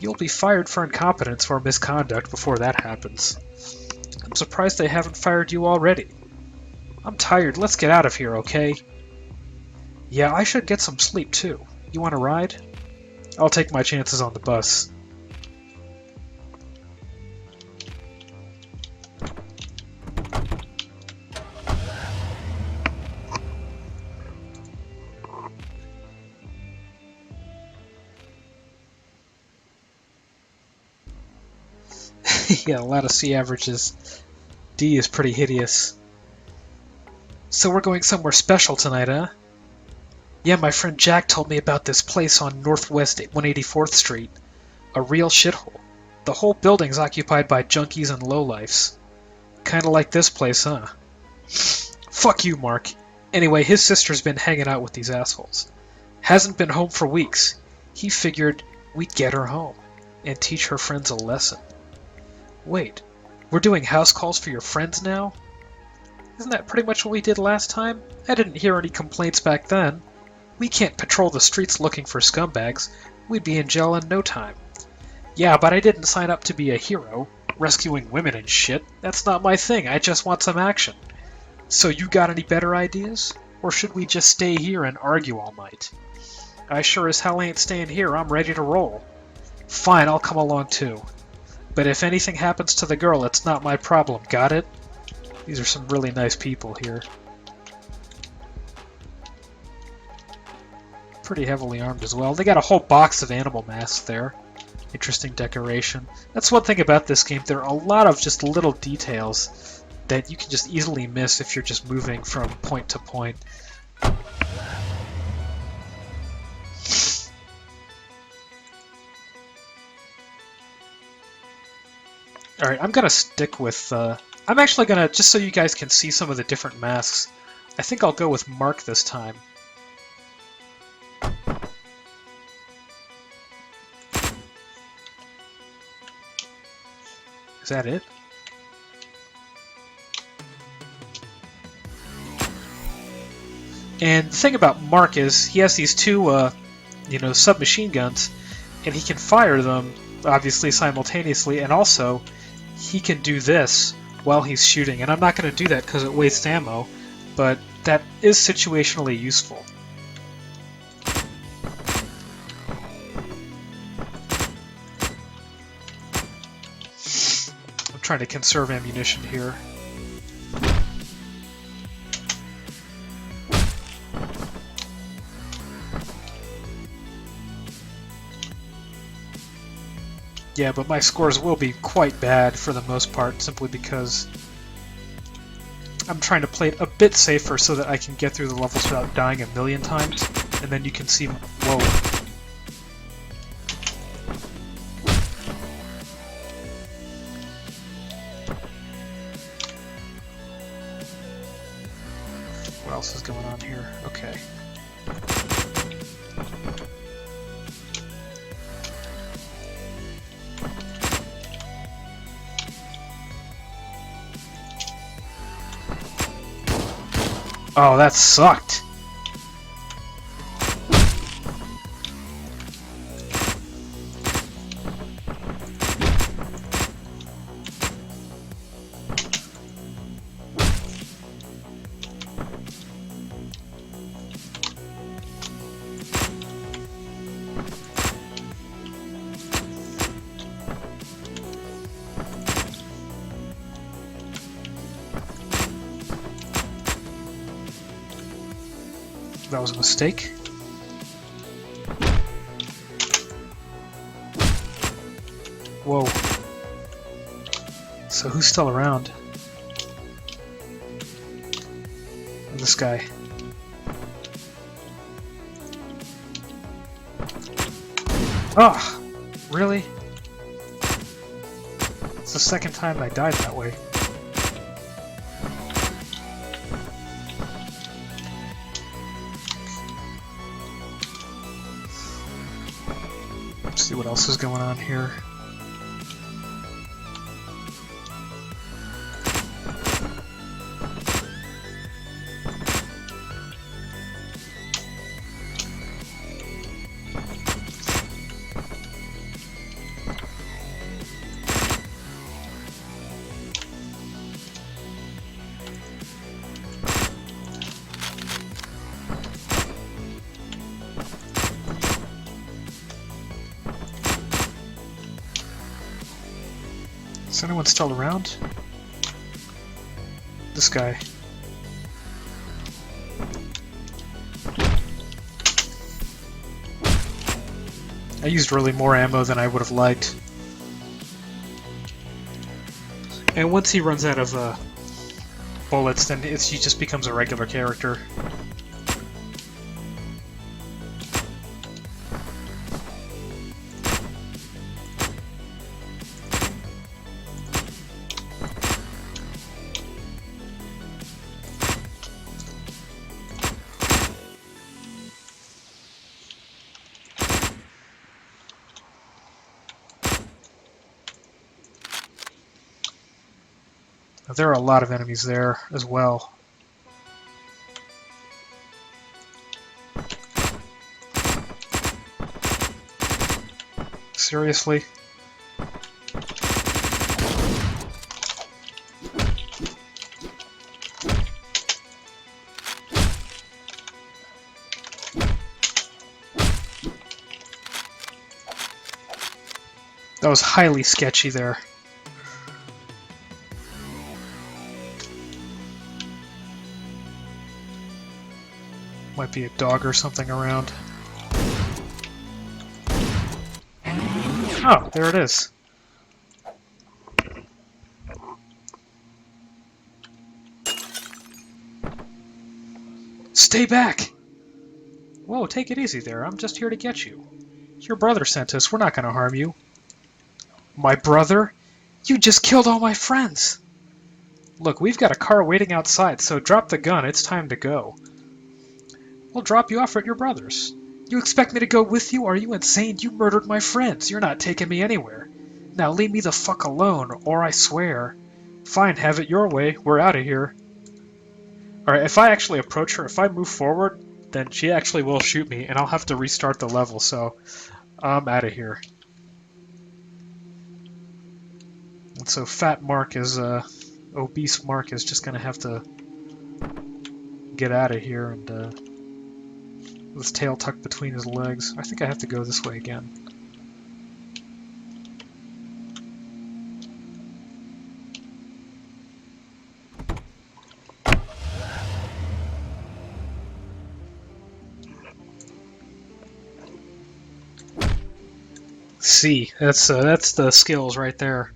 You'll be fired for incompetence or misconduct before that happens. I'm surprised they haven't fired you already. I'm tired. Let's get out of here, okay? Yeah, I should get some sleep, too. You want a ride? I'll take my chances on the bus. Yeah, a lot of C averages. D is pretty hideous. So we're going somewhere special tonight, huh? Yeah, my friend Jack told me about this place on Northwest 184th Street. A real shithole. The whole building's occupied by junkies and lowlifes. Kinda like this place, huh? Fuck you, Mark. Anyway, his sister's been hanging out with these assholes. Hasn't been home for weeks. He figured we'd get her home and teach her friends a lesson. Wait, we're doing house calls for your friends now? Isn't that pretty much what we did last time? I didn't hear any complaints back then. We can't patrol the streets looking for scumbags. We'd be in jail in no time. Yeah, but I didn't sign up to be a hero, rescuing women and shit. That's not my thing, I just want some action. So you got any better ideas? Or should we just stay here and argue all night? I sure as hell ain't staying here, I'm ready to roll. Fine, I'll come along too. But if anything happens to the girl, it's not my problem, got it? These are some really nice people here. Pretty heavily armed as well. They got a whole box of animal masks there. Interesting decoration. That's one thing about this game. There are a lot of just little details that you can just easily miss if you're just moving from point to point. Alright, I'm gonna stick with, I'm actually gonna, just so you guys can see some of the different masks, I think I'll go with Mark this time. Is that it? And the thing about Mark is, he has these two, submachine guns, and he can fire them, obviously, simultaneously, and also, he can do this while he's shooting. And I'm not going to do that because it wastes ammo, but that is situationally useful. I'm trying to conserve ammunition here. Yeah, but my scores will be quite bad for the most part, simply because I'm trying to play it a bit safer so that I can get through the levels without dying a million times, and then you can see... Whoa. What else is going on here? Okay. Oh, that sucked! That was a mistake. Whoa. So who's still around? This guy. Oh! Really? It's the second time I died that way. Let's see what else is going on here. Is anyone still around? This guy. I used really more ammo than I would have liked. And once he runs out of bullets, then he just becomes a regular character. There are a lot of enemies there as well. Seriously? That was highly sketchy there. Might be a dog or something around. Oh, there it is. Stay back! Whoa, take it easy there. I'm just here to get you. Your brother sent us. We're not going to harm you. My brother? You just killed all my friends! Look, we've got a car waiting outside, so drop the gun. It's time to go. We'll drop you off at your brother's. You expect me to go with you? Are you insane? You murdered my friends. You're not taking me anywhere. Now leave me the fuck alone, or I swear. Fine, have it your way. We're out of here. Alright, if I actually approach her, if I move forward, then she actually will shoot me, and I'll have to restart the level, so I'm out of here. And so Fat Mark is, obese Mark is just gonna have to get out of here and with his tail tucked between his legs. I think I have to go this way again. See, that's the skills right there.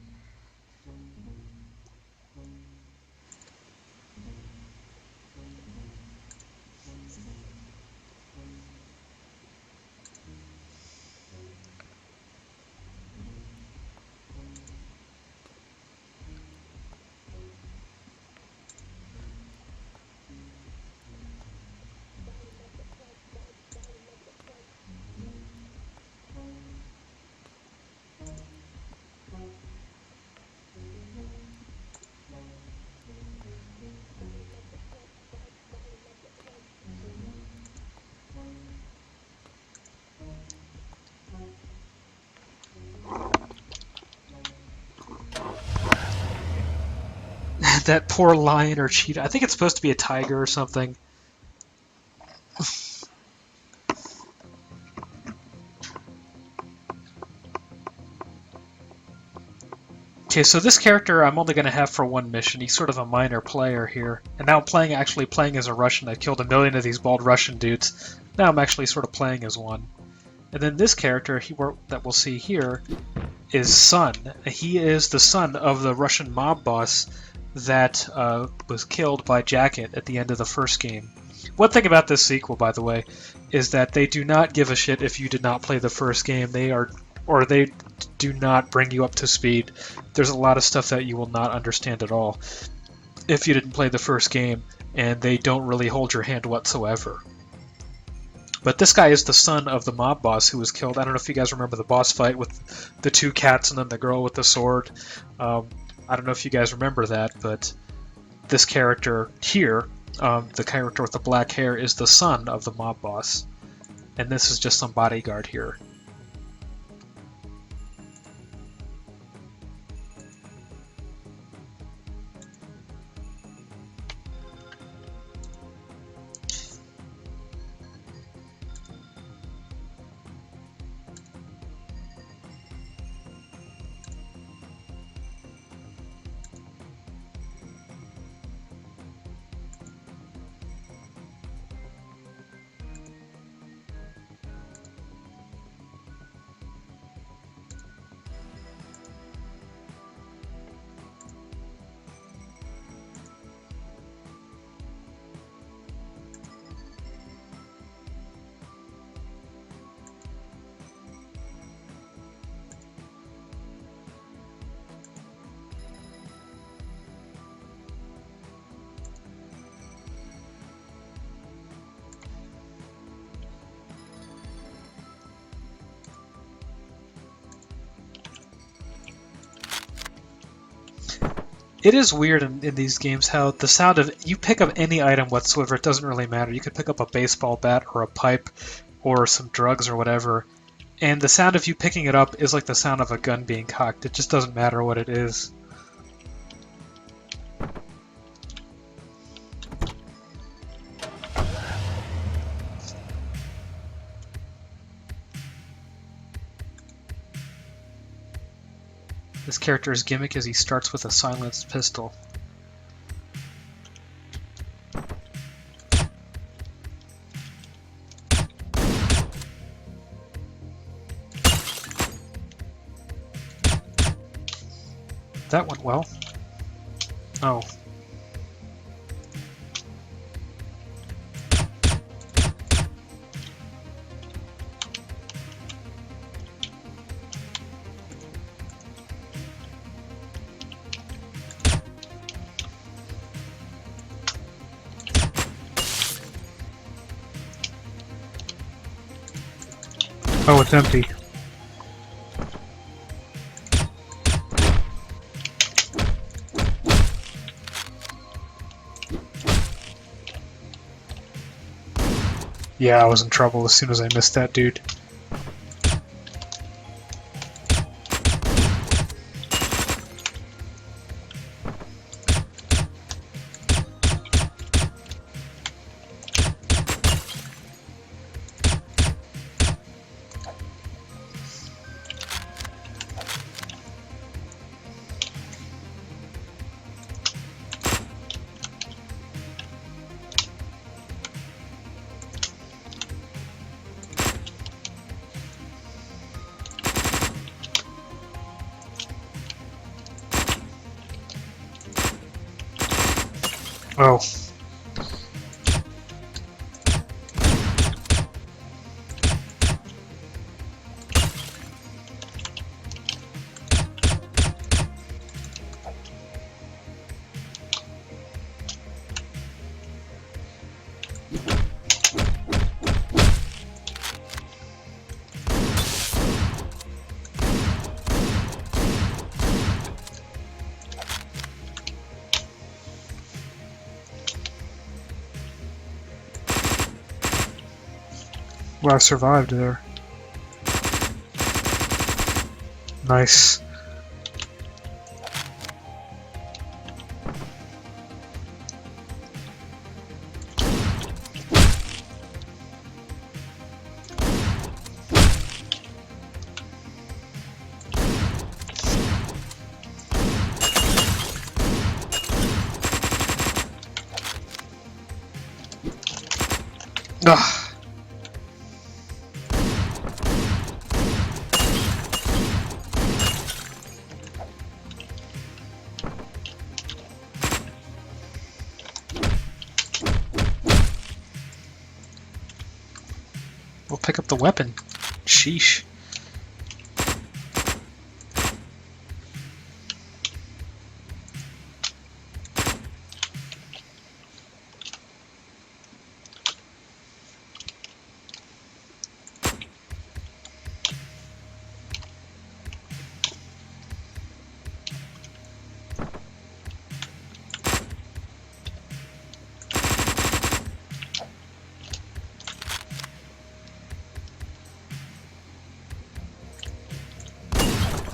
That poor lion or cheetah. I think it's supposed to be a tiger or something. Okay, so this character I'm only going to have for one mission. He's sort of a minor player here. And now I'm actually playing as a Russian. I killed a million of these bald Russian dudes. Now I'm actually sort of playing as one. And then this character that we'll see here is Sun. He is the son of the Russian mob boss that was killed by Jacket at the end of the first game. One thing about this sequel, by the way, is that they do not give a shit if you did not play the first game. They do not bring you up to speed. There's a lot of stuff that you will not understand at all if you didn't play the first game, and they don't really hold your hand whatsoever. But this guy is the son of the mob boss who was killed. I don't know if you guys remember the boss fight with the two cats and then the girl with the sword. I don't know if you guys remember that, but this character here, the character with the black hair, is the son of the mob boss. And this is just some bodyguard here. It is weird in these games how the sound of... You pick up any item whatsoever, it doesn't really matter. You could pick up a baseball bat or a pipe or some drugs or whatever, and the sound of you picking it up is like the sound of a gun being cocked. It just doesn't matter what it is. This character's gimmick is he starts with a silenced pistol. That went well. Oh. Oh, it's empty. Yeah, I was in trouble as soon as I missed that dude. Oh. Well, I survived there. Nice. Ugh. We'll pick up the weapon. Sheesh.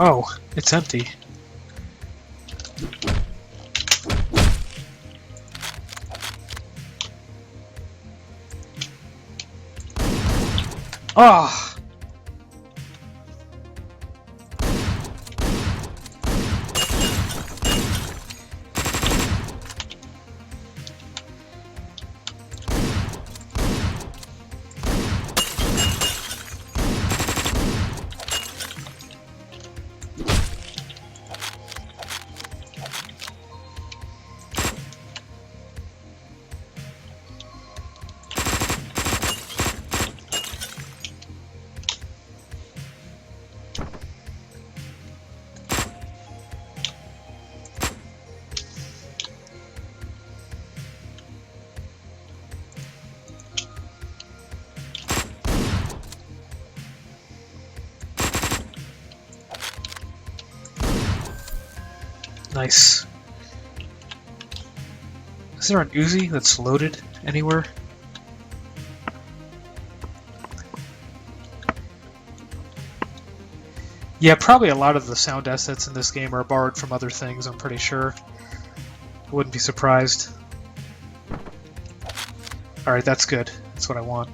Oh, it's empty. Ah! Nice. Is there an Uzi that's loaded anywhere? Yeah, probably a lot of the sound assets in this game are borrowed from other things, I'm pretty sure. Wouldn't be surprised. Alright, that's good. That's what I want.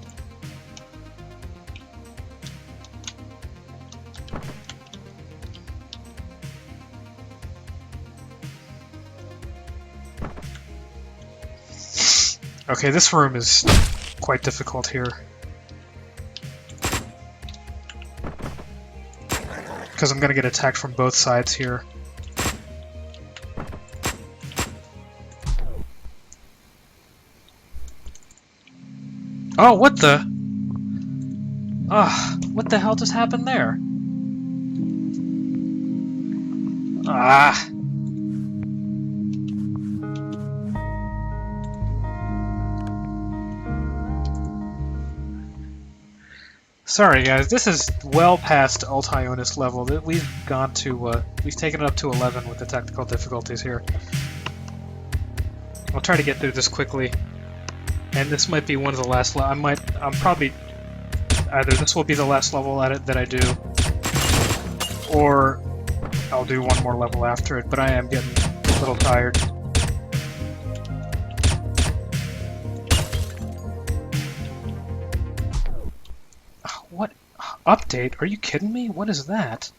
Okay, this room is quite difficult here. Because I'm gonna get attacked from both sides here. Oh, what the? Ah, what the hell just happened there? Ah. Sorry guys, this is well past Altionist level. We've gone to, we've taken it up to 11 with the technical difficulties here. I'll try to get through this quickly. And this might be one of the last I'm probably, either this will be the last level at it that I do, or I'll do one more level after it, but I am getting a little tired. What? Update? Are you kidding me? What is that?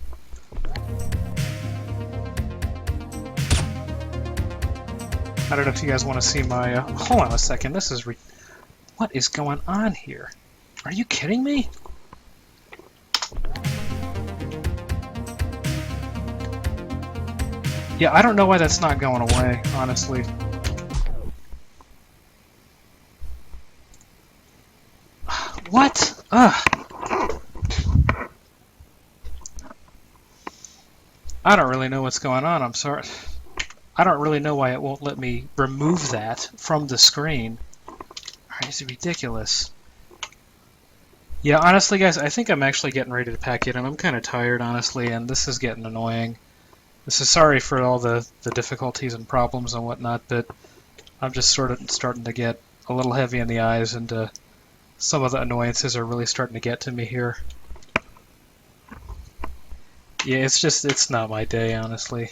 I don't know if you guys want to see my... hold on a second, this is... what is going on here? Are you kidding me? Yeah, I don't know why that's not going away, honestly. Ah! I don't really know what's going on, I'm sorry. I don't really know why it won't let me remove that from the screen. It's ridiculous. Yeah, honestly, guys, I think I'm actually getting ready to pack it in. I'm kind of tired, honestly, and this is getting annoying. This is sorry for all the difficulties and problems and whatnot, but I'm just sort of starting to get a little heavy in the eyes, and some of the annoyances are really starting to get to me here. Yeah, it's not my day, honestly.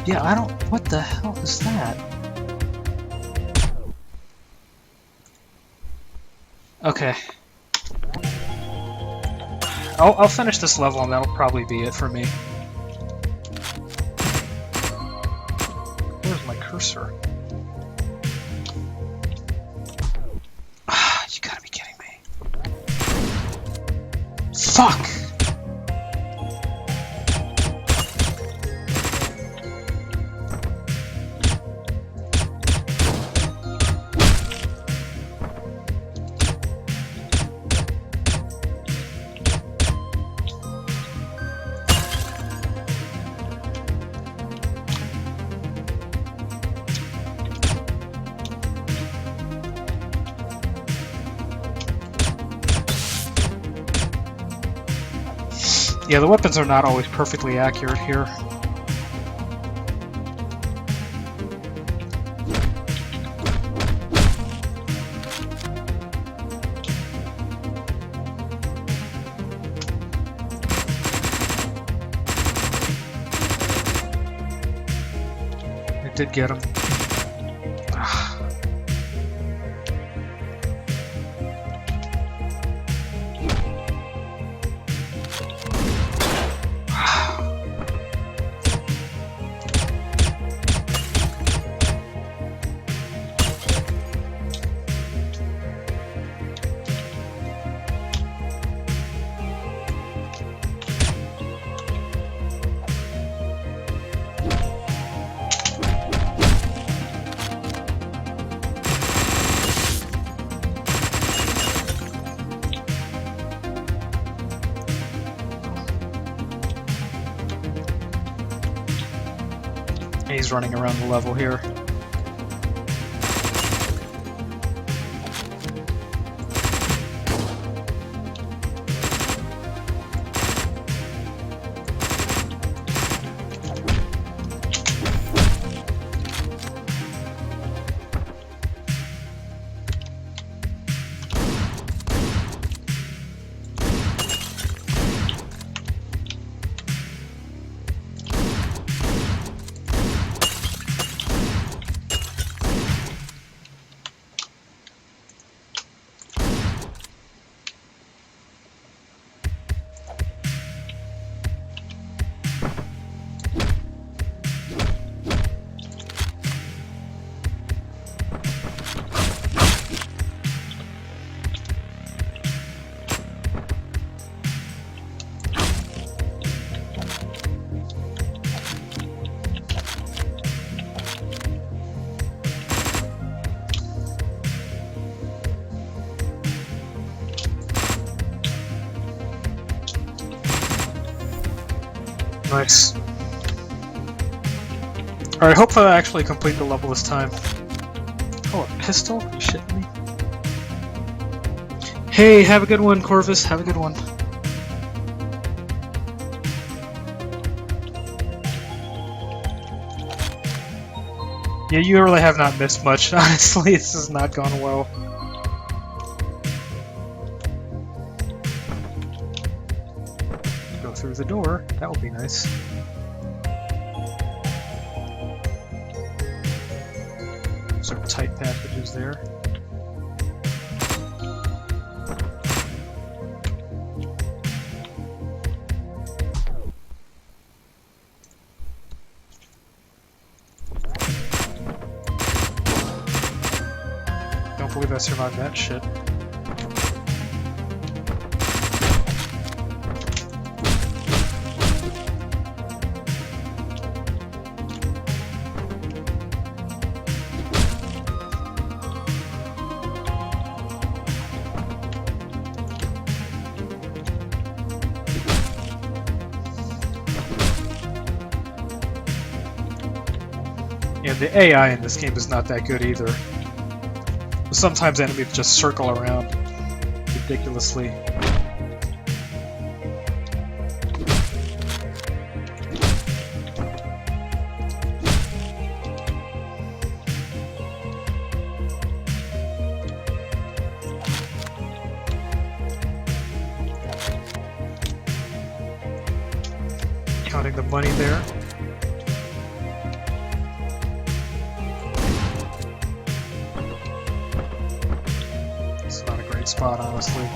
Yeah, I don't... What the hell is that? Okay. I'll finish this level and that'll probably be it for me. Where's my cursor? Ah, you gotta be kidding me. Fuck! Yeah, the weapons are not always perfectly accurate here. I did get him. He's running around the level here. Nice. Alright, hopefully I actually complete the level this time. Oh, a pistol? Are you shitting me? Hey, have a good one, Corvus. Have a good one. Yeah, you really have not missed much. Honestly, this has not gone well. Go through the door. That would be nice. Some tight passages there. Don't believe I survived that shit. And the AI in this game is not that good either. Sometimes enemies just circle around ridiculously. Counting the money there. It's not a great spot, honestly.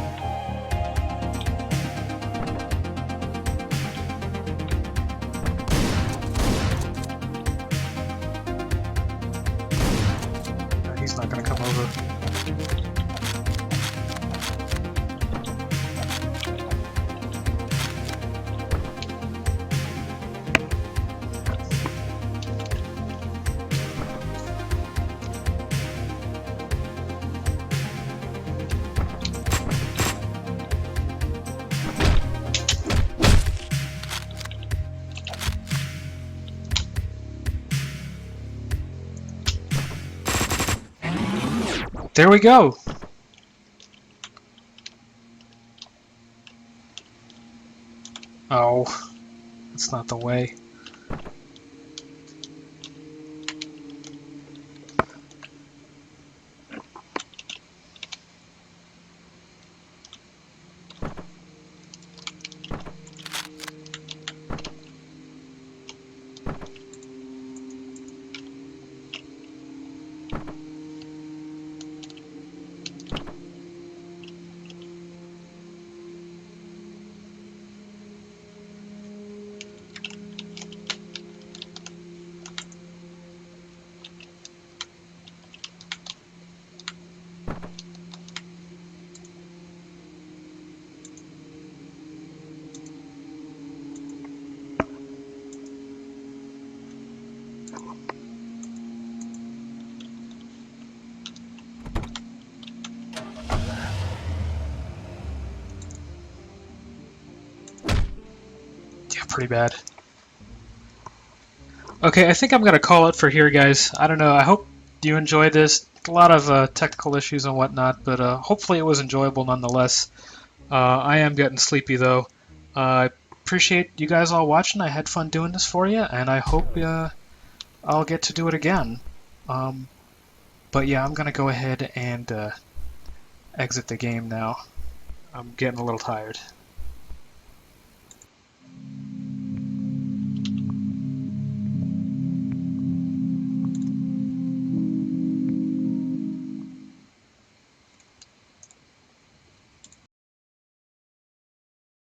He's not gonna come over. There we go! Oh, that's not the way. Yeah, pretty bad. Okay, I think I'm gonna call it for here, guys. I don't know, I hope you enjoyed this. A lot of technical issues and whatnot, but hopefully it was enjoyable nonetheless. I am getting sleepy though. I appreciate you guys all watching. I had fun doing this for you, and I hope I'll get to do it again. But yeah, I'm gonna go ahead and exit the game now. I'm getting a little tired.